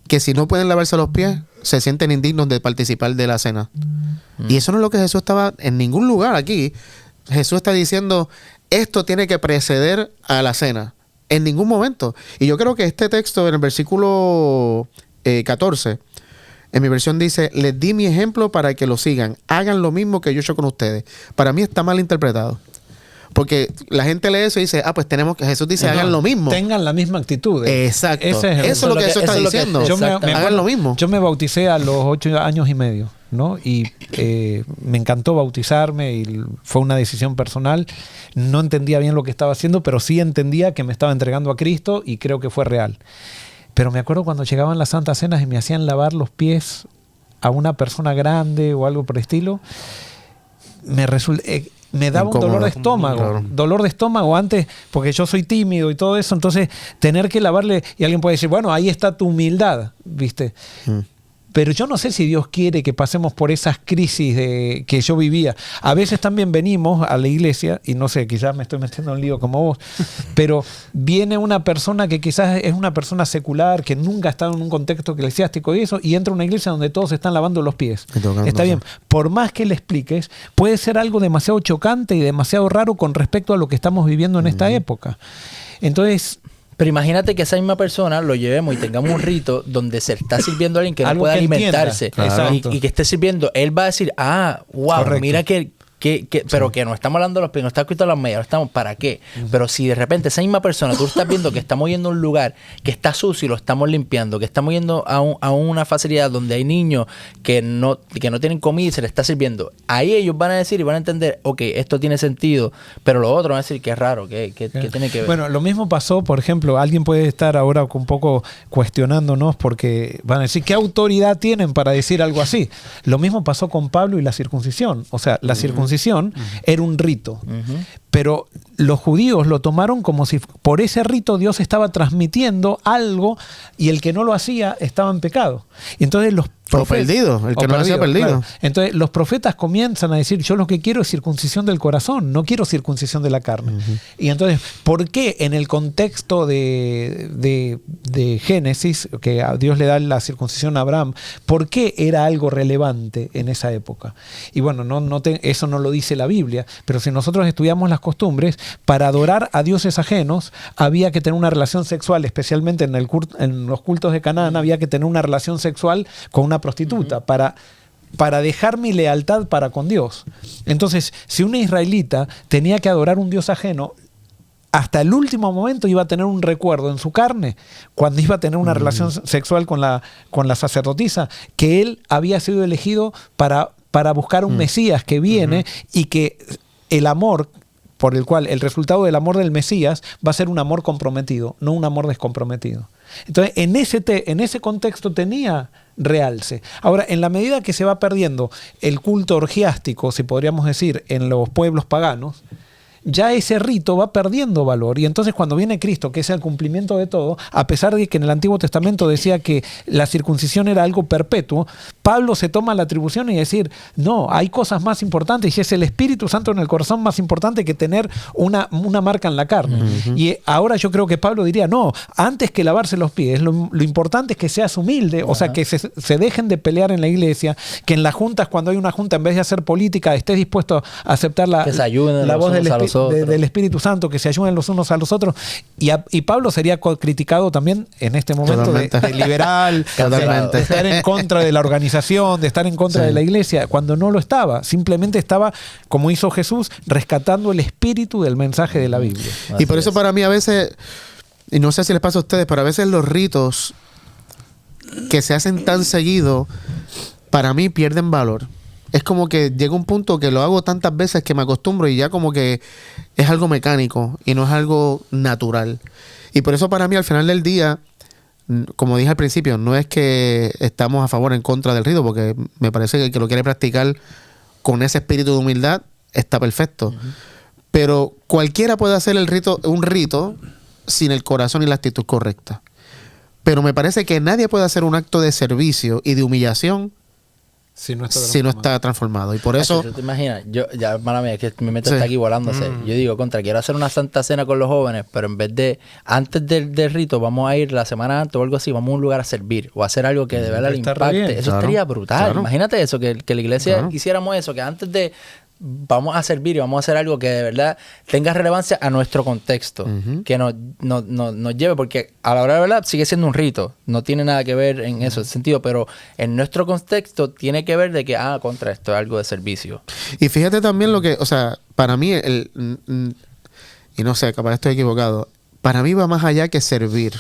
que si no pueden lavarse los pies, se sienten indignos de participar de la cena. Y eso no es lo que Jesús estaba en ningún lugar aquí. Jesús está diciendo, esto tiene que preceder a la cena. En ningún momento. Y yo creo que este texto, en el versículo 14, en mi versión dice, les di mi ejemplo para que lo sigan. Hagan lo mismo que yo he hecho con ustedes. Para mí está mal interpretado. Porque la gente lee eso y dice, pues tenemos que... Jesús dice, hagan lo mismo.
Tengan la misma actitud.
Exacto.
Eso
es lo que Jesús está diciendo. Hagan lo mismo.
Yo me bauticé a los 8 años y medio, ¿no? Y me encantó bautizarme y fue una decisión personal. No entendía bien lo que estaba haciendo, pero sí entendía que me estaba entregando a Cristo y creo que fue real. Pero me acuerdo cuando llegaban las Santas Cenas y me hacían lavar los pies a una persona grande o algo por el estilo, me daba un dolor de estómago. Claro. Dolor de estómago antes, porque yo soy tímido y todo eso. Entonces, tener que lavarle, y alguien puede decir, bueno, ahí está tu humildad, ¿viste? Pero yo no sé si Dios quiere que pasemos por esas crisis que yo vivía. A veces también venimos a la iglesia, y no sé, quizás me estoy metiendo en un lío como vos, pero viene una persona que quizás es una persona secular, que nunca ha estado en un contexto eclesiástico y eso, y entra a una iglesia donde todos están lavando los pies. Está bien, por más que le expliques, puede ser algo demasiado chocante y demasiado raro con respecto a lo que estamos viviendo en esta época. Entonces...
Pero imagínate que esa misma persona lo llevemos y tengamos un rito donde se está sirviendo a alguien que no puede alimentarse y que esté sirviendo. Él va a decir, wow, correcto. Mira pero que no estamos hablando de los pies, no está quitando las medias, no estamos, ¿para qué? Pero si de repente esa misma persona, tú estás viendo que estamos yendo a un lugar que está sucio y lo estamos limpiando, que estamos yendo a una facilidad donde hay niños que no tienen comida y se les está sirviendo, ahí ellos van a decir y van a entender, ok, esto tiene sentido, pero lo otro van a decir que es raro, que tiene que ver.
Bueno, lo mismo pasó, por ejemplo, alguien puede estar ahora un poco cuestionándonos porque van a decir, ¿qué autoridad tienen para decir algo así? Lo mismo pasó con Pablo y la circuncisión. O sea, la circuncisión circuncisión era un rito. Pero los judíos lo tomaron como si por ese rito Dios estaba transmitiendo algo y el que no lo hacía estaba en pecado. Y entonces los profetas,
perdido, el que no lo hacía perdido.
Claro. Entonces los profetas comienzan a decir, yo lo que quiero es circuncisión del corazón, no quiero circuncisión de la carne. Y entonces, ¿por qué en el contexto de Génesis, que a Dios le da la circuncisión a Abraham, por qué era algo relevante en esa época? Y bueno, eso no lo dice la Biblia, pero si nosotros estudiamos las costumbres, para adorar a dioses ajenos había que tener una relación sexual, especialmente en los cultos de Canaán, había que tener una relación sexual con una prostituta para dejar mi lealtad para con Dios. Entonces, si una israelita tenía que adorar un dios ajeno, hasta el último momento iba a tener un recuerdo en su carne, cuando iba a tener una relación sexual con la sacerdotisa, que él había sido elegido para buscar un Mesías que viene y que el amor por el cual el resultado del amor del Mesías va a ser un amor comprometido, no un amor descomprometido. Entonces, en ese contexto tenía realce. Ahora, en la medida que se va perdiendo el culto orgiástico, si podríamos decir, en los pueblos paganos, ya ese rito va perdiendo valor. Y entonces cuando viene Cristo, que es el cumplimiento de todo, a pesar de que en el Antiguo Testamento decía que la circuncisión era algo perpetuo, Pablo se toma la atribución y decir, no, hay cosas más importantes y es el Espíritu Santo en el corazón más importante que tener una marca en la carne. Y ahora yo creo que Pablo diría, no, antes que lavarse los pies, lo importante es que seas humilde, o sea, que se dejen de pelear en la iglesia, que en las juntas, cuando hay una junta, en vez de hacer política, estés dispuesto a aceptar la voz del Espíritu Santo, que se ayuden los unos a los otros. Y Pablo sería criticado también en este momento de liberal, de estar en contra de la organización, de estar en contra de la iglesia, cuando no lo estaba. Simplemente estaba, como hizo Jesús, rescatando el espíritu del mensaje de la Biblia.
Y por eso para mí a veces, y no sé si les pasa a ustedes, pero a veces los ritos que se hacen tan seguido, para mí pierden valor. Es como que llega un punto que lo hago tantas veces que me acostumbro y ya como que es algo mecánico y no es algo natural. Y por eso para mí al final del día, como dije al principio, no es que estamos a favor o en contra del rito, porque me parece que el que lo quiere practicar con ese espíritu de humildad está perfecto. Pero cualquiera puede hacer un rito sin el corazón y la actitud correcta. Pero me parece que nadie puede hacer un acto de servicio y de humillación si no está transformado. Y por eso...
¿Tú te imaginas? Mala mía, que mi mente está aquí volándose. Yo digo, quiero hacer una santa cena con los jóvenes, pero en vez de, antes del rito, vamos a ir la semana antes o algo así, vamos a un lugar a servir o a hacer algo que de verdad le impacte. Eso estaría brutal. Claro. Imagínate eso, que la iglesia hiciéramos eso, que antes de... vamos a servir y vamos a hacer algo que de verdad tenga relevancia a nuestro contexto, que nos lleve, porque a la hora de verdad sigue siendo un rito, no tiene nada que ver en ese sentido, pero en nuestro contexto tiene que ver de que, contra esto es algo de servicio.
Y fíjate también lo que, o sea, para mí, y no sé, capaz estoy equivocado, para mí va más allá que servir.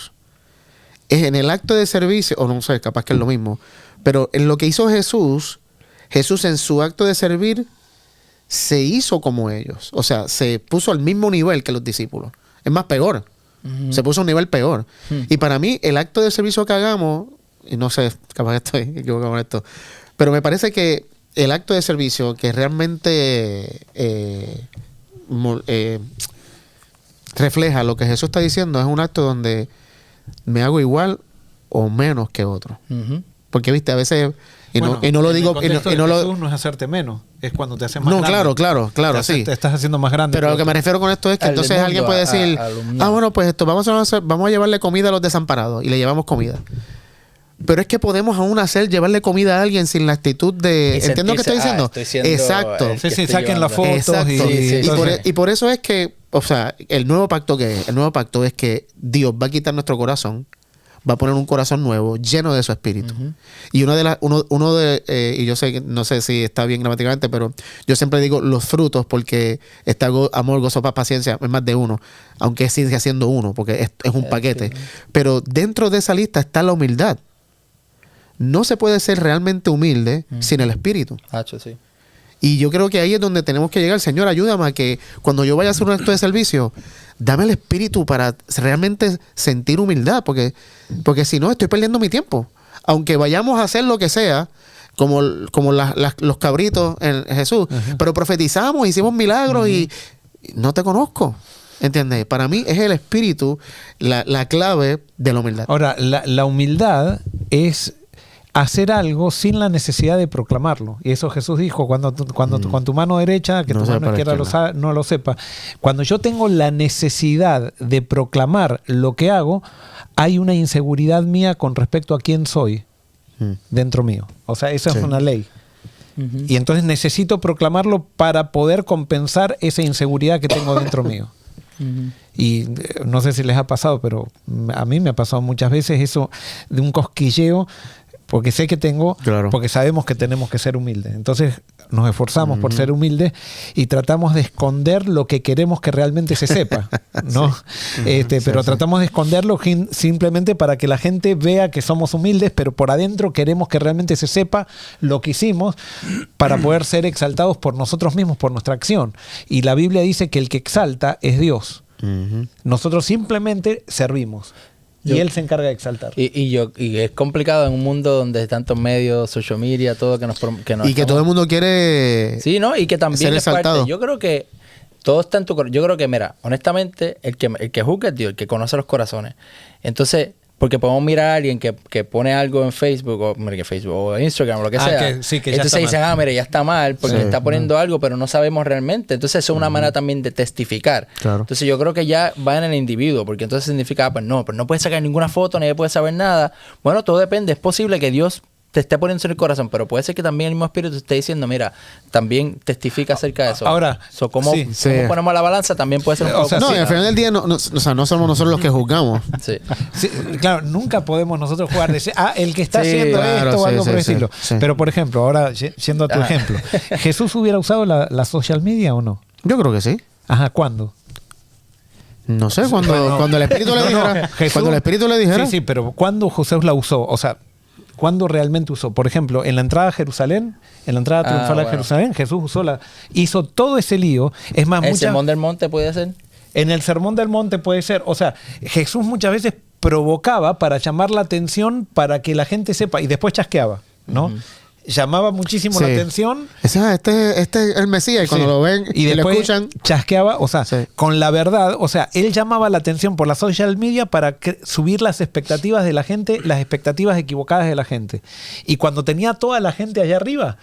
Es en el acto de servicio, o no sé, capaz que es lo mismo, pero en lo que hizo Jesús en su acto de servir, se hizo como ellos. O sea, se puso al mismo nivel que los discípulos. Es más, peor. Se puso a un nivel peor. Y para mí, el acto de servicio que hagamos, y no sé, capaz estoy equivocado con esto, pero me parece que el acto de servicio que realmente refleja lo que Jesús está diciendo es un acto donde me hago igual o menos que otro. Porque, viste, a veces... Y no lo digo...
Jesús no es hacerte menos, es cuando te haces más grande.
Claro, sí.
Te estás haciendo más grande.
Pero lo que me refiero con esto es que entonces alguien puede decir, bueno, pues esto, vamos a llevarle comida a los desamparados. Y le llevamos comida. Pero es que podemos aún llevarle comida a alguien sin la actitud de... ¿Entiendes lo que estoy diciendo? Exacto.
Sí, saquen las fotos.
Exacto. Y por eso es que, o sea, el nuevo pacto es que Dios va a quitar nuestro corazón, va a poner un corazón nuevo, lleno de su espíritu. Y y yo sé que no sé si está bien gramaticalmente, pero yo siempre digo los frutos, porque está amor, gozo, paz, paciencia, es más de uno, aunque sigue siendo uno, porque es un paquete. Pero dentro de esa lista está la humildad. No se puede ser realmente humilde sin el espíritu.
Sí.
Y yo creo que ahí es donde tenemos que llegar. Señor, ayúdame a que cuando yo vaya a hacer un acto de servicio, dame el espíritu para realmente sentir humildad, porque si no, estoy perdiendo mi tiempo. Aunque vayamos a hacer lo que sea, como los cabritos en Jesús. Pero profetizamos, hicimos milagros y no te conozco. ¿Entiendes? Para mí es el espíritu la clave de la humildad.
Ahora, la humildad es hacer algo sin la necesidad de proclamarlo. Y eso Jesús dijo, cuando con tu mano derecha, que
No
tu mano izquierda no lo sepa. Cuando yo tengo la necesidad de proclamar lo que hago, hay una inseguridad mía con respecto a quién soy dentro mío. O sea, esa es una ley. Y entonces necesito proclamarlo para poder compensar esa inseguridad que tengo dentro mío. Y no sé si les ha pasado, pero a mí me ha pasado muchas veces eso de un cosquilleo, porque sé que porque sabemos que tenemos que ser humildes. Entonces nos esforzamos por ser humildes y tratamos de esconder lo que queremos que realmente se sepa, ¿no? Pero tratamos de esconderlo simplemente para que la gente vea que somos humildes, pero por adentro queremos que realmente se sepa lo que hicimos para poder ser exaltados por nosotros mismos, por nuestra acción. Y la Biblia dice que el que exalta es Dios. Nosotros simplemente servimos. Y Él se encarga de exaltar.
Y es complicado en un mundo donde hay tantos medios, social media, todo que nos
y que todo el mundo quiere
sí, ¿no? Y que también
ser
es
exaltado.
parte. Yo creo que todo está en tu corazón. Yo creo que, mira, honestamente, el que juzga es Dios, el que conoce los corazones. Entonces, porque podemos mirar a alguien que pone algo en Facebook o Instagram o lo que sea. Entonces dicen, mira, ya está mal porque está poniendo algo, pero no sabemos realmente. Entonces eso es una manera también de testificar.
Claro.
Entonces yo creo que ya va en el individuo, porque entonces significa, pues no puedes sacar ninguna foto, nadie puede saber nada. Bueno, todo depende. Es posible que Dios te esté poniendo en el corazón, pero puede ser que también el mismo espíritu esté diciendo, mira, también testifica acerca de eso.
Ahora,
¿cómo ponemos la balanza? También puede ser un poco...
al final del día no somos nosotros los que juzgamos.
Sí.
Sí, claro, nunca podemos nosotros jugar de decir, el que está haciendo esto o algo por el estilo.
Sí.
Pero, por ejemplo, ahora yendo a tu ejemplo, ¿Jesús hubiera usado la social media o no?
Yo creo que sí.
Ajá, ¿cuándo?
No sé, cuando el Espíritu le dijera.
Jesús,
cuando el Espíritu le dijera.
Sí, pero ¿cuándo Jesús la usó? O sea, ¿cuándo realmente usó? Por ejemplo, en la entrada a Jerusalén, en la entrada triunfal a Jerusalén, Jesús hizo todo ese lío. Es más,
¿El Sermón del Monte puede ser?
En el Sermón del Monte puede ser. O sea, Jesús muchas veces provocaba para llamar la atención para que la gente sepa y después chasqueaba, ¿no? Llamaba muchísimo la atención.
Este es el Mesías y cuando lo ven
y después
lo escuchan,
chasqueaba, o sea, con la verdad, o sea, él llamaba la atención por la social media para subir las expectativas de la gente, las expectativas equivocadas de la gente. Y cuando tenía toda la gente allá arriba,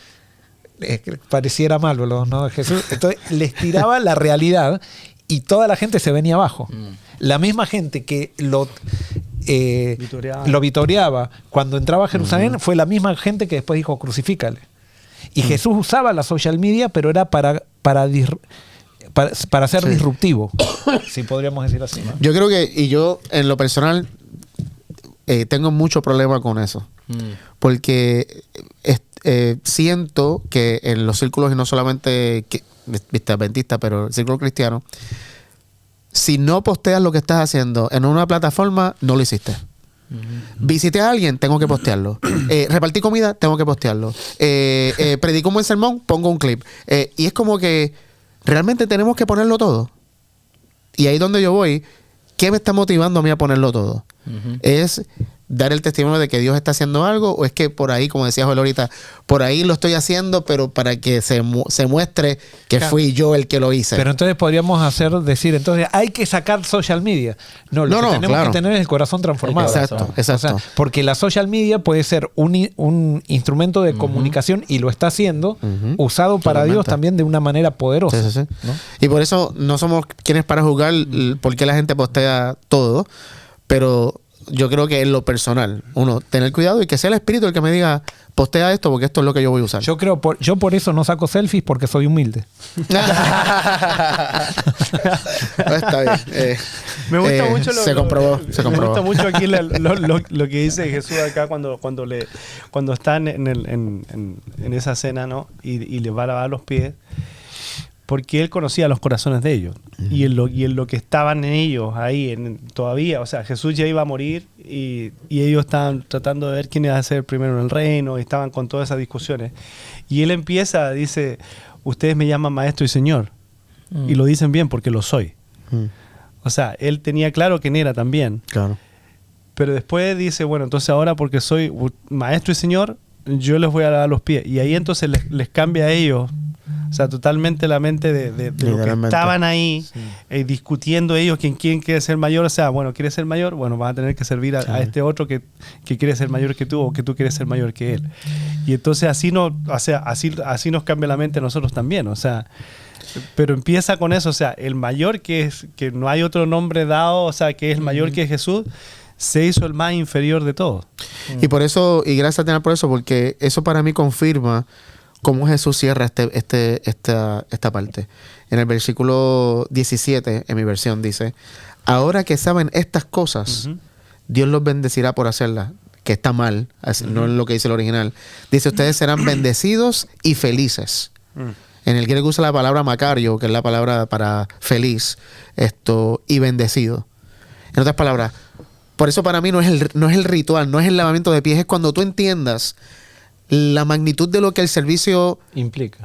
pareciera malo, ¿no? Jesús, entonces les tiraba la realidad y toda la gente se venía abajo. La misma gente que lo vitoreaba cuando entraba a Jerusalén fue la misma gente que después dijo crucifícale. Y Jesús usaba la social media, pero era para ser disruptivo, si podríamos decir así, ¿no?
Yo creo que, y yo en lo personal tengo mucho problema con eso, porque siento que en los círculos, y no solamente adventistas, pero el círculo cristiano, si no posteas lo que estás haciendo en una plataforma, no lo hiciste. Visité a alguien, tengo que postearlo. Repartí comida, tengo que postearlo. Predico un buen sermón, pongo un clip. Y es como que realmente tenemos que ponerlo todo. Y ahí es donde yo voy. ¿Qué me está motivando a mí a ponerlo todo? ¿Es dar el testimonio de que Dios está haciendo algo? ¿O es que por ahí, como decía Joel ahorita, por ahí lo estoy haciendo, pero para que se muestre que fui yo el que lo hice?
Pero entonces podríamos decir, entonces hay que sacar social media. No, lo que tenemos que tener es el corazón transformado.
Exacto.
O sea, porque la social media puede ser un instrumento de comunicación y lo está haciendo, usado para Dios también de una manera poderosa.
Sí.
¿no?
Y por eso no somos quienes para juzgar por qué la gente postea todo, pero yo creo que en lo personal, tener cuidado y que sea el Espíritu el que me diga, postea esto porque esto es lo que yo voy a usar.
Yo por eso no saco selfies, porque soy humilde.
Está bien.
Me gusta mucho
se comprobó.
Me gusta mucho aquí lo que dice Jesús acá cuando están en esa cena, ¿no? Y le va a lavar los pies. Porque él conocía los corazones de ellos. Y en lo que estaban en ellos ahí todavía, o sea, Jesús ya iba a morir y ellos estaban tratando de ver quién iba a ser primero en el reino, y estaban con todas esas discusiones. Y él dice, ustedes me llaman maestro y señor. Y lo dicen bien porque lo soy. O sea, él tenía claro quién era también.
Claro.
Pero después dice, bueno, entonces ahora porque soy maestro y señor, yo les voy a lavar los pies. Y ahí entonces les cambia a ellos, o sea, totalmente la mente de lo que estaban ahí, discutiendo ellos quién quiere ser mayor. O sea, bueno, ¿quieres ser mayor? Bueno, vas a tener que servir a este otro que quiere ser mayor que tú, o que tú quieres ser mayor que él. Y entonces así nos cambia la mente a nosotros también, o sea. Pero empieza con eso, o sea, el mayor que no hay otro nombre dado, o sea, que es el mayor que Jesús, se hizo el más inferior de todos.
Y por eso, y gracias a tener por eso, porque eso para mí confirma cómo Jesús cierra esta parte. En el versículo 17, en mi versión, dice: ahora que saben estas cosas, Dios los bendecirá por hacerlas. Que está mal, no es lo que dice el original. Dice: ustedes serán bendecidos y felices. En el griego usa la palabra Macario, que es la palabra para feliz, y bendecido. En otras palabras, por eso para mí no es el ritual, no es el lavamiento de pies, es cuando tú entiendas la magnitud de lo que el servicio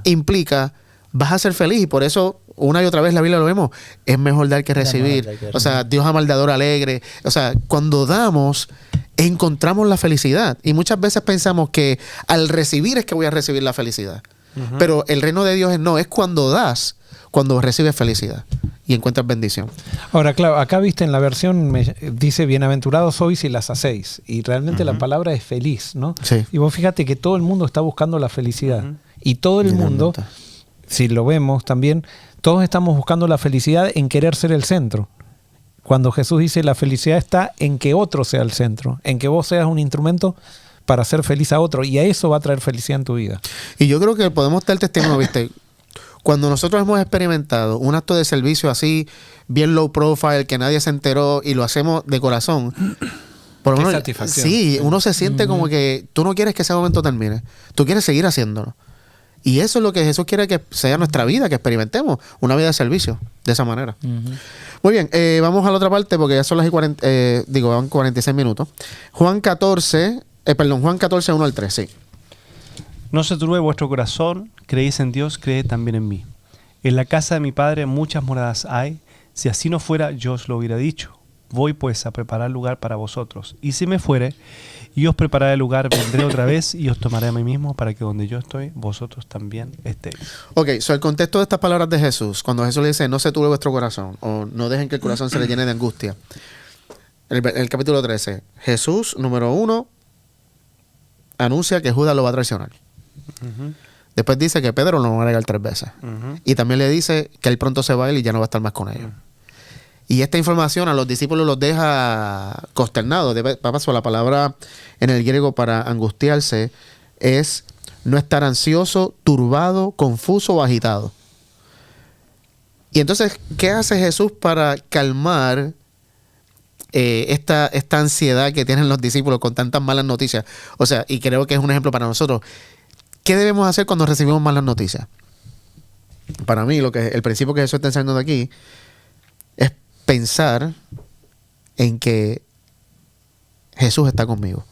implica, vas a ser feliz. Y por eso, una y otra vez la Biblia lo vemos, es mejor dar que recibir. O sea, Dios ama al dador alegre. O sea, cuando damos, encontramos la felicidad. Y muchas veces pensamos que al recibir es que voy a recibir la felicidad. Pero el reino de Dios es cuando das, cuando recibes felicidad y encuentras bendición.
Ahora, claro, acá viste en la versión, dice: bienaventurados sois si las hacéis. Y realmente la palabra es feliz, ¿no?
Sí.
Y vos fíjate que todo el mundo está buscando la felicidad. Y todo el mundo, si lo vemos también, todos estamos buscando la felicidad en querer ser el centro. Cuando Jesús dice: la felicidad está en que otro sea el centro, en que vos seas un instrumento para hacer feliz a otro, y a eso va a traer felicidad en tu vida.
Y yo creo que podemos dar testimonio, ¿viste? Cuando nosotros hemos experimentado un acto de servicio así, bien low profile, que nadie se enteró, y lo hacemos de corazón, por lo menos,
satisfacción.
Sí, uno se siente como que tú no quieres que ese momento termine, tú quieres seguir haciéndolo. Y eso es lo que Jesús quiere que sea nuestra vida, que experimentemos una vida de servicio de esa manera. Muy bien, vamos a la otra parte porque ya son las van 46 minutos. Juan 14, 1 al 3, sí.
No se turbe vuestro corazón, creéis en Dios, creed también en mí. En la casa de mi Padre muchas moradas hay, si así no fuera yo os lo hubiera dicho. Voy pues a preparar lugar para vosotros, y si me fuere y os prepararé el lugar, vendré otra vez y os tomaré a mí mismo, para que donde yo estoy, vosotros también estéis.
Ok, el contexto de estas palabras de Jesús, cuando Jesús le dice: no se turbe vuestro corazón, o no dejen que el corazón se le llene de angustia. El capítulo 13, Jesús, número 1, anuncia que Judas lo va a traicionar. Después dice que Pedro lo va a negar 3 veces. Y también le dice que él pronto se va a ir y ya no va a estar más con ellos. Y esta información a los discípulos los deja consternados. De paso, la palabra en el griego para angustiarse es no estar ansioso, turbado, confuso o agitado. Y entonces, ¿qué hace Jesús para calmar esta ansiedad que tienen los discípulos con tantas malas noticias? O sea, y creo que es un ejemplo para nosotros. ¿Qué debemos hacer cuando recibimos malas noticias? Para mí, el principio que Jesús está enseñando de aquí es pensar en que Jesús está conmigo.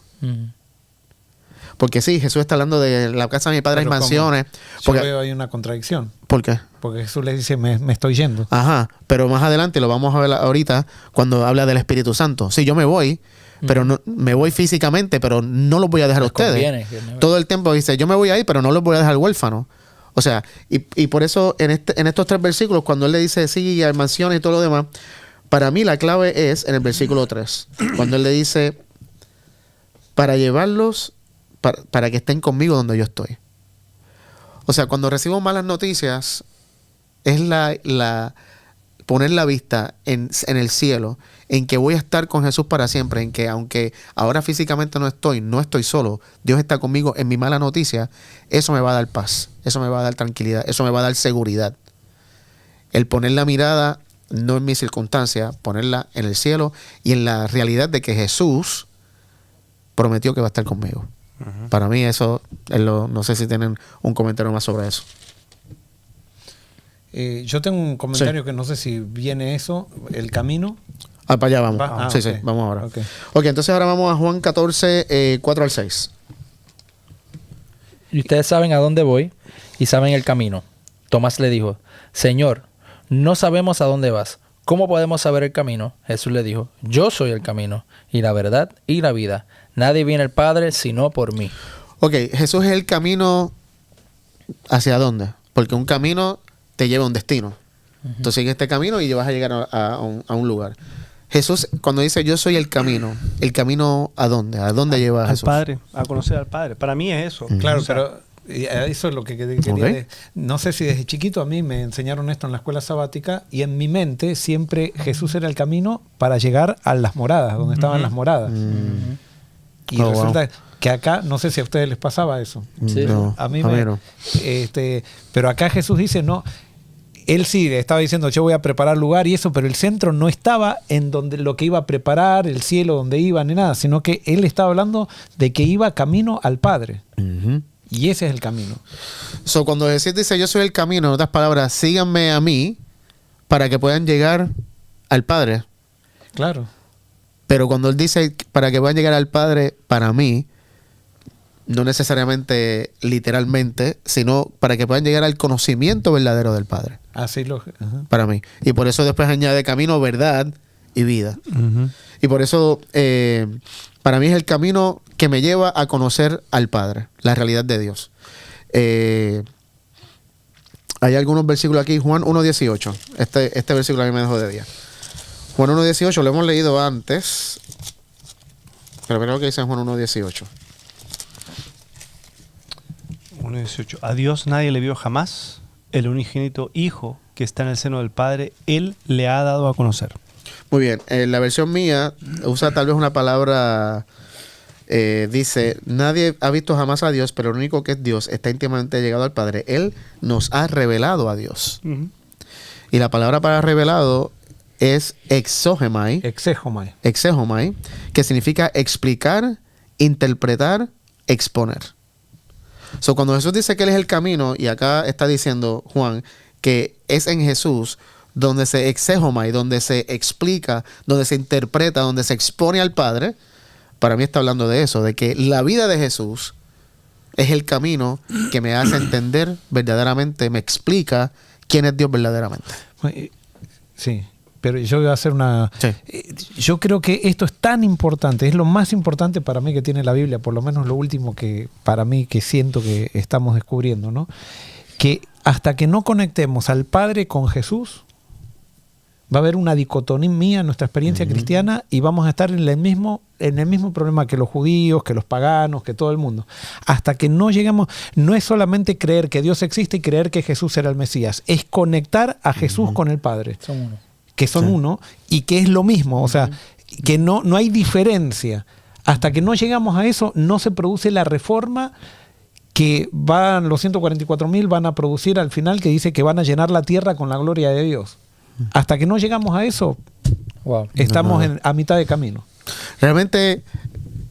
Porque sí, Jesús está hablando de la casa de mi Padre hay mansiones.
Yo veo ahí una contradicción.
¿Por qué?
Porque Jesús le dice: me estoy yendo.
Ajá, pero más adelante lo vamos a ver ahorita cuando habla del Espíritu Santo. Sí, yo me voy, pero no, me voy físicamente, pero no los voy a dejar a ustedes. Todo el tiempo dice: yo me voy a ir, pero no los voy a dejar huérfanos. O sea, y por eso en estos 3 versículos, cuando él le dice sí, hay mansiones y todo lo demás, para mí la clave es en el versículo 3, cuando él le dice: para llevarlos, para que estén conmigo donde yo estoy. O sea, cuando recibo malas noticias, es poner la vista en el cielo, en que voy a estar con Jesús para siempre, en que aunque ahora físicamente no estoy solo, Dios está conmigo en mi mala noticia. Eso me va a dar paz, eso me va a dar tranquilidad, eso me va a dar seguridad. El poner la mirada no en mi circunstancia, ponerla en el cielo y en la realidad de que Jesús prometió que va a estar conmigo. Para mí eso, no sé si tienen un comentario más sobre eso.
Yo tengo un comentario que no sé si viene eso, el camino.
Para allá vamos. Sí, vamos ahora. Ok, entonces ahora vamos a Juan 14, 4 al 6.
Y ustedes saben a dónde voy y saben el camino. Tomás le dijo: Señor, no sabemos a dónde vas. ¿Cómo podemos saber el camino? Jesús le dijo: Yo soy el camino y la verdad y la vida. Nadie viene al Padre sino por mí.
Ok, Jesús es el camino ¿hacia dónde? Porque un camino te lleva a un destino. Tú sigues este camino y vas a llegar a un lugar. Jesús, cuando dice yo soy ¿el camino a dónde? ¿A dónde lleva a
Al
Jesús?
Padre, a conocer al Padre. Para mí es eso.
Claro,
O sea,
pero eso es lo que quería.
Ok.
No sé si desde chiquito a mí me enseñaron esto en la escuela sabática y en mi mente siempre Jesús era el camino para llegar a las moradas, donde estaban las moradas. Y
Oh,
resulta que acá, no sé si a ustedes les pasaba eso.
Sí.
No,
A mí
no.
pero acá Jesús dice, no, él sí estaba diciendo yo voy a preparar lugar y eso, pero el centro no estaba en donde lo que iba a preparar, el cielo donde iba, ni nada, sino que él estaba hablando de que iba camino al Padre.
Ujú.
Y ese es el camino.
So, cuando Jesús dice yo soy el camino, en otras palabras, síganme a mí para que puedan llegar al Padre.
Claro.
Pero cuando él dice para que puedan llegar al Padre, para mí, no necesariamente literalmente, sino para que puedan llegar al conocimiento verdadero del Padre.
Así lo. Ajá.
Para mí. Y por eso después añade camino, verdad y vida.
ujú.
Y por eso para mí es el camino que me lleva a conocer al Padre, la realidad de Dios. Hay algunos versículos aquí, Juan 1.18. Este versículo a mí me dejó de día. Juan 1.18 lo hemos leído antes, pero mira lo que dice en Juan 1.18.
1:18. A Dios nadie le vio jamás. El unigénito Hijo que está en el seno del Padre, Él le ha dado a conocer.
Muy bien, la versión mía usa tal vez una palabra, dice, nadie ha visto jamás a Dios, pero el único que es Dios está íntimamente llegado al Padre. Él nos ha revelado a Dios.
Ujú.
Y la palabra para revelado es exógemai,
Exégomai.
que significa explicar, interpretar, exponer. So, cuando Jesús dice que Él es el camino, y acá está diciendo Juan que es en Jesús donde se exégomai, donde se explica, donde se interpreta, donde se expone al Padre, para mí está hablando de eso, de que la vida de Jesús es el camino que me hace entender verdaderamente, me explica quién es Dios verdaderamente.
Sí, pero yo voy a hacer una...
Sí.
Yo creo que esto es tan importante, es lo más importante para mí que tiene la Biblia, por lo menos lo último que para mí que siento que estamos descubriendo, ¿no? Que hasta que no conectemos al Padre con Jesús, va a haber una dicotomía en nuestra experiencia cristiana y vamos a estar en el mismo problema que los judíos, que los paganos, que todo el mundo. Hasta que no lleguemos, no es solamente creer que Dios existe y creer que Jesús era el Mesías, es conectar a Jesús con el Padre.
Son uno.
Que son uno y que es lo mismo, o sea, que no hay diferencia. Hasta que no llegamos a eso, no se produce la reforma que los 144.000 van a producir al final, que dice que van a llenar la tierra con la gloria de Dios. Hasta que no llegamos a eso,
Wow.
estamos a mitad de camino.
Realmente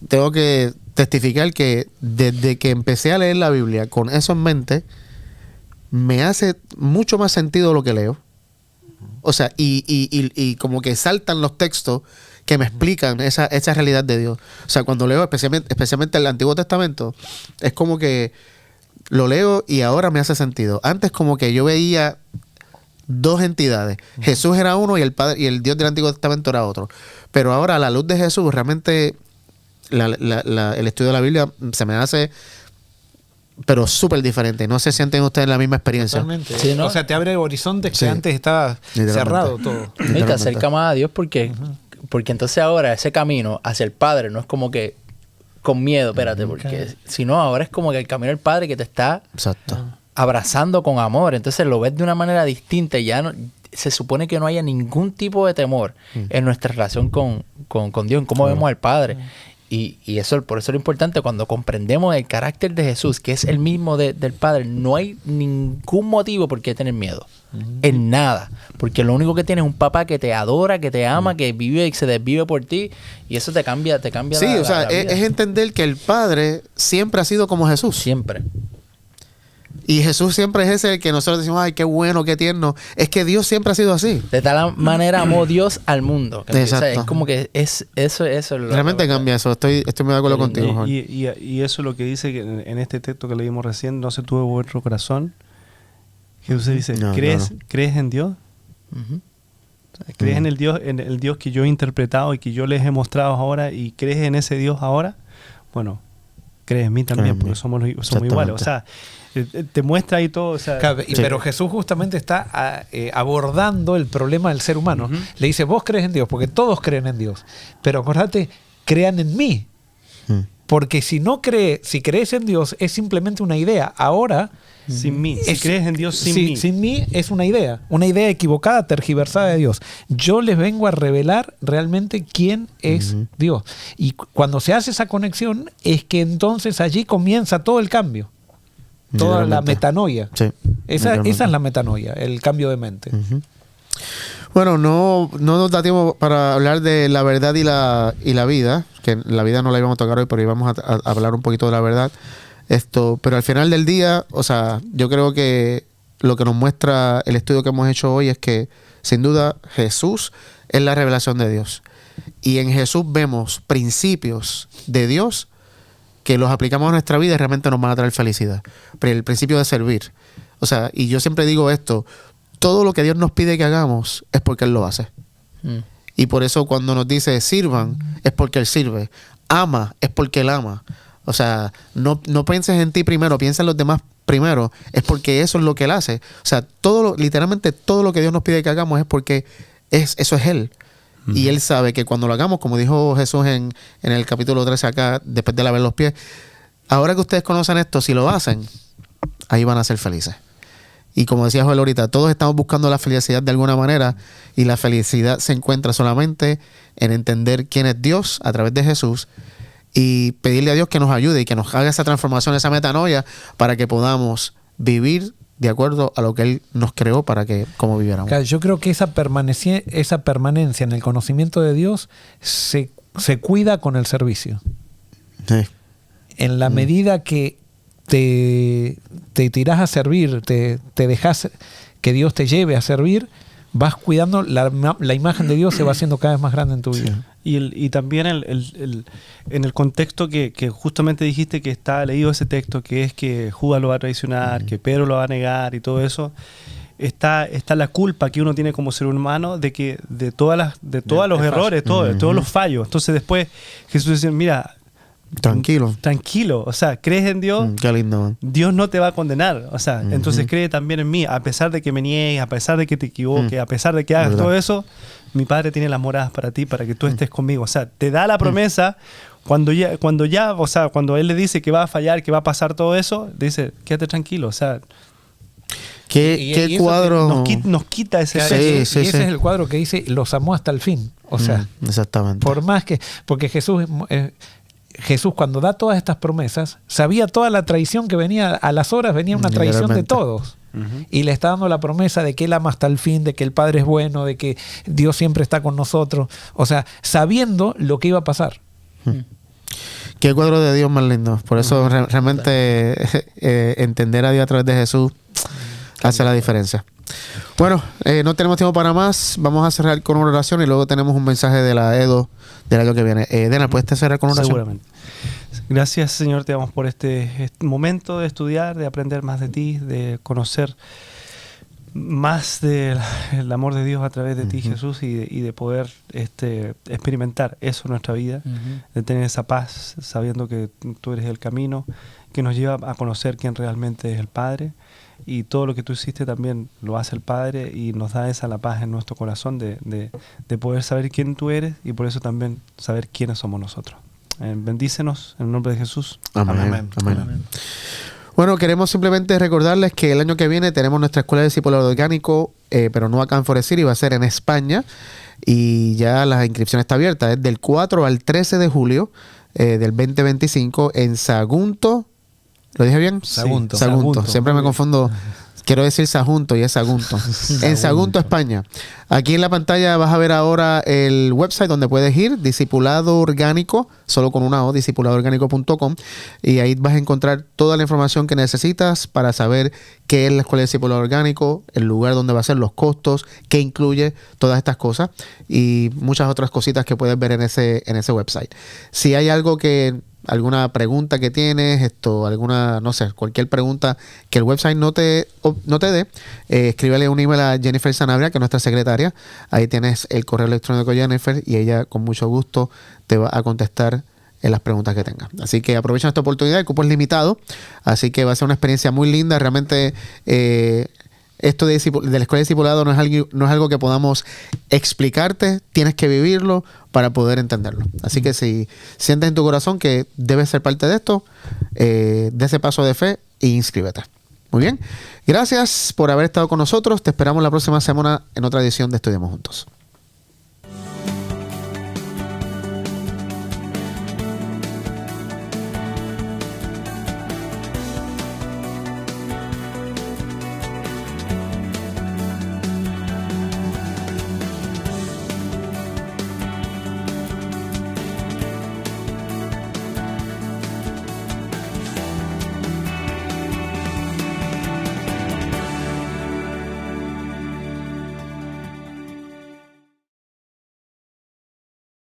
tengo que testificar que desde que empecé a leer la Biblia con eso en mente, me hace mucho más sentido lo que leo. O sea, y como que saltan los textos que me explican esa realidad de Dios. O sea, cuando leo especialmente el Antiguo Testamento, es como que lo leo y ahora me hace sentido. Antes como que yo veía dos entidades. Jesús era uno y el Padre y el Dios del Antiguo Testamento era otro. Pero ahora a la luz de Jesús, realmente el estudio de la Biblia se me hace pero súper diferente. No se sienten ustedes la misma experiencia.
Totalmente.
Sí, ¿no?
O sea, te abre horizontes que
Sí.
antes estaba
Literalmente.
cerrado todo.
Y te acerca más a Dios porque entonces ahora ese camino hacia el Padre no es como que con miedo, espérate, porque si no, ahora es como que el camino del Padre que te está
Exacto.
abrazando con amor. Entonces lo ves de una manera distinta y ya no, se supone que no haya ningún tipo de temor en nuestra relación con Dios, en cómo vemos al Padre. Y eso, por eso es lo importante, cuando comprendemos el carácter de Jesús, que es el mismo del Padre, no hay ningún motivo por qué tener miedo. En nada. Porque lo único que tienes es un papá que te adora, que te ama, que vive y se desvive por ti. Y eso te cambia
Sí,
la,
o sea,
la vida.
es entender que el Padre siempre ha sido como Jesús.
Siempre.
Y Jesús siempre es ese que nosotros decimos, ay, qué bueno, qué tierno. Es que Dios siempre ha sido así.
De tal manera amó Dios al mundo. Que, o sea,
Exacto.
es como que eso es lo
Realmente cambia eso. Estoy muy de acuerdo
Qué lindo.
contigo, Juan.
Y eso es lo que dice que en este texto que leímos recién, no se tuvo vuestro corazón. Jesús dice,
No,
¿crees en Dios?
Ujú.
¿Crees en el Dios que yo he interpretado y que yo les he mostrado ahora y crees en ese Dios ahora? Bueno, crees en mí también,
Cree en
porque
mí.
somos
Exactamente.
iguales. O sea, te muestra ahí todo. O sea,
Claro,
Sí.
Pero Jesús justamente está abordando el problema del ser humano.
Ujú.
Le dice, vos crees en Dios, porque todos creen en Dios. Pero acordate, crean en mí.
Mm.
Porque si crees en Dios, es simplemente una idea. Ahora,
sin mí. Si
es-
crees en Dios sin
sí,
mí.
sin mí es una idea equivocada, tergiversada de Dios. Yo les vengo a revelar realmente quién es Dios. Y cuando se hace esa conexión, es que entonces allí comienza todo el cambio. Toda la
Literalmente.
metanoia.
Sí,
Esa
literalmente.
es la metanoia, el cambio de mente.
Ujú. Bueno, no nos da tiempo para hablar de la verdad y la vida, que la vida no la íbamos a tocar hoy, pero íbamos a hablar un poquito de la verdad. Pero al final del día, o sea, yo creo que lo que nos muestra el estudio que hemos hecho hoy es que, sin duda, Jesús es la revelación de Dios. Y en Jesús vemos principios de Dios que los aplicamos a nuestra vida y realmente nos van a traer felicidad. Pero el principio de servir. O sea, y yo siempre digo esto, todo lo que Dios nos pide que hagamos es porque Él lo hace.
Mm.
Y por eso cuando nos dice sirvan, es porque Él sirve. Ama, es porque Él ama. O sea, no pienses en ti primero, piensa en los demás primero, es porque eso es lo que Él hace. O sea, literalmente todo lo que Dios nos pide que hagamos es porque eso es Él. Y Él sabe que cuando lo hagamos, como dijo Jesús en el capítulo 13 acá, después de lavar los pies, ahora que ustedes conocen esto, si lo hacen, ahí van a ser felices. Y como decía Joel ahorita, todos estamos buscando la felicidad de alguna manera, y la felicidad se encuentra solamente en entender quién es Dios a través de Jesús y pedirle a Dios que nos ayude y que nos haga esa transformación, esa metanoia, para que podamos vivir de acuerdo a lo que Él nos creó para que como viviéramos.
Claro, yo creo que esa permanencia en el conocimiento de Dios se cuida con el servicio.
Sí.
En la medida que te tirás a servir, te dejas que Dios te lleve a servir, vas cuidando, la imagen de Dios se va haciendo cada vez más grande en tu vida.
Y también en el contexto que justamente dijiste que está leído ese texto, que es que Judas lo va a traicionar, que Pedro lo va a negar y todo eso, está la culpa que uno tiene como ser humano de todos los errores, todos los fallos. Entonces después Jesús dice, mira, tranquilo, o sea, crees en Dios,
Qué lindo, man.
Dios no te va a condenar, o sea, entonces cree también en mí, a pesar de que me niegues, a pesar de que te equivoques, a pesar de que hagas
Verdad.
todo eso, mi Padre tiene las moradas para ti, para que tú estés conmigo, o sea, te da la promesa cuando Él le dice que va a fallar, que va a pasar todo eso, dice, quédate tranquilo, o sea,
¿Qué
y eso
cuadro?
nos quita ese
Sí,
y
sí,
ese
sí.
es el cuadro que dice, los amó hasta el fin. O sea,
Exactamente.
por más que... Porque Jesús cuando da todas estas promesas, sabía toda la traición que venía, a las horas venía una traición de
Literalmente.
todos. Y le está dando la promesa de que Él ama hasta el fin, de que el Padre es bueno, de que Dios siempre está con nosotros. O sea, sabiendo lo que iba a pasar.
Qué cuadro de Dios más lindo. Por eso realmente entender a Dios a través de Jesús hace la diferencia. Bueno, no tenemos tiempo para más. Vamos a cerrar con una oración y luego tenemos un mensaje de la Edo del año que viene. Dena, ¿puedes cerrar con una oración?
seguramente. Gracias, Señor, te damos por este momento de estudiar, de aprender más de ti, de conocer más del amor de Dios a través de ti, Jesús, y de poder experimentar eso en nuestra vida, de tener esa paz sabiendo que tú eres el camino que nos lleva a conocer quién realmente es el Padre, y todo lo que tú hiciste también lo hace el Padre y nos da esa la paz en nuestro corazón de poder saber quién tú eres y por eso también saber quiénes somos nosotros. Bendícenos en el nombre de Jesús.
Amén. Amén. Bueno, queremos simplemente recordarles que el año que viene tenemos nuestra escuela de discipulado orgánico, pero no acá en Forest City, va a ser en España, y ya la inscripción está abierta. Es del 4 al 13 de julio del 2025 en Sagunto. ¿Lo dije bien?
Sagunto.
Sagunto. Siempre me confundo. Quiero decir Sagunto y es Sagunto. En Sagunto, España. Aquí en la pantalla vas a ver ahora el website donde puedes ir, Discipulado Orgánico, solo con una O, discipuladoorgánico.com, y ahí vas a encontrar toda la información que necesitas para saber qué es la Escuela de Discipulado Orgánico, el lugar donde va a ser, los costos, qué incluye, todas estas cosas y muchas otras cositas que puedes ver en ese website. Si hay alguna pregunta que tienes, alguna, no sé, cualquier pregunta que el website no te dé, escríbele un email a Jennifer Sanabria, que es nuestra secretaria. Ahí tienes el correo electrónico de Jennifer y ella con mucho gusto te va a contestar en las preguntas que tengas. Así que aprovechen esta oportunidad, el cupo es limitado, así que va a ser una experiencia muy linda. Realmente esto de la escuela de discipulado no es algo que podamos explicarte, tienes que vivirlo para poder entenderlo. Así que si sientes en tu corazón que debes ser parte de esto, de ese paso de fe e inscríbete. Muy bien, gracias por haber estado con nosotros. Te esperamos la próxima semana en otra edición de Estudiamos Juntos.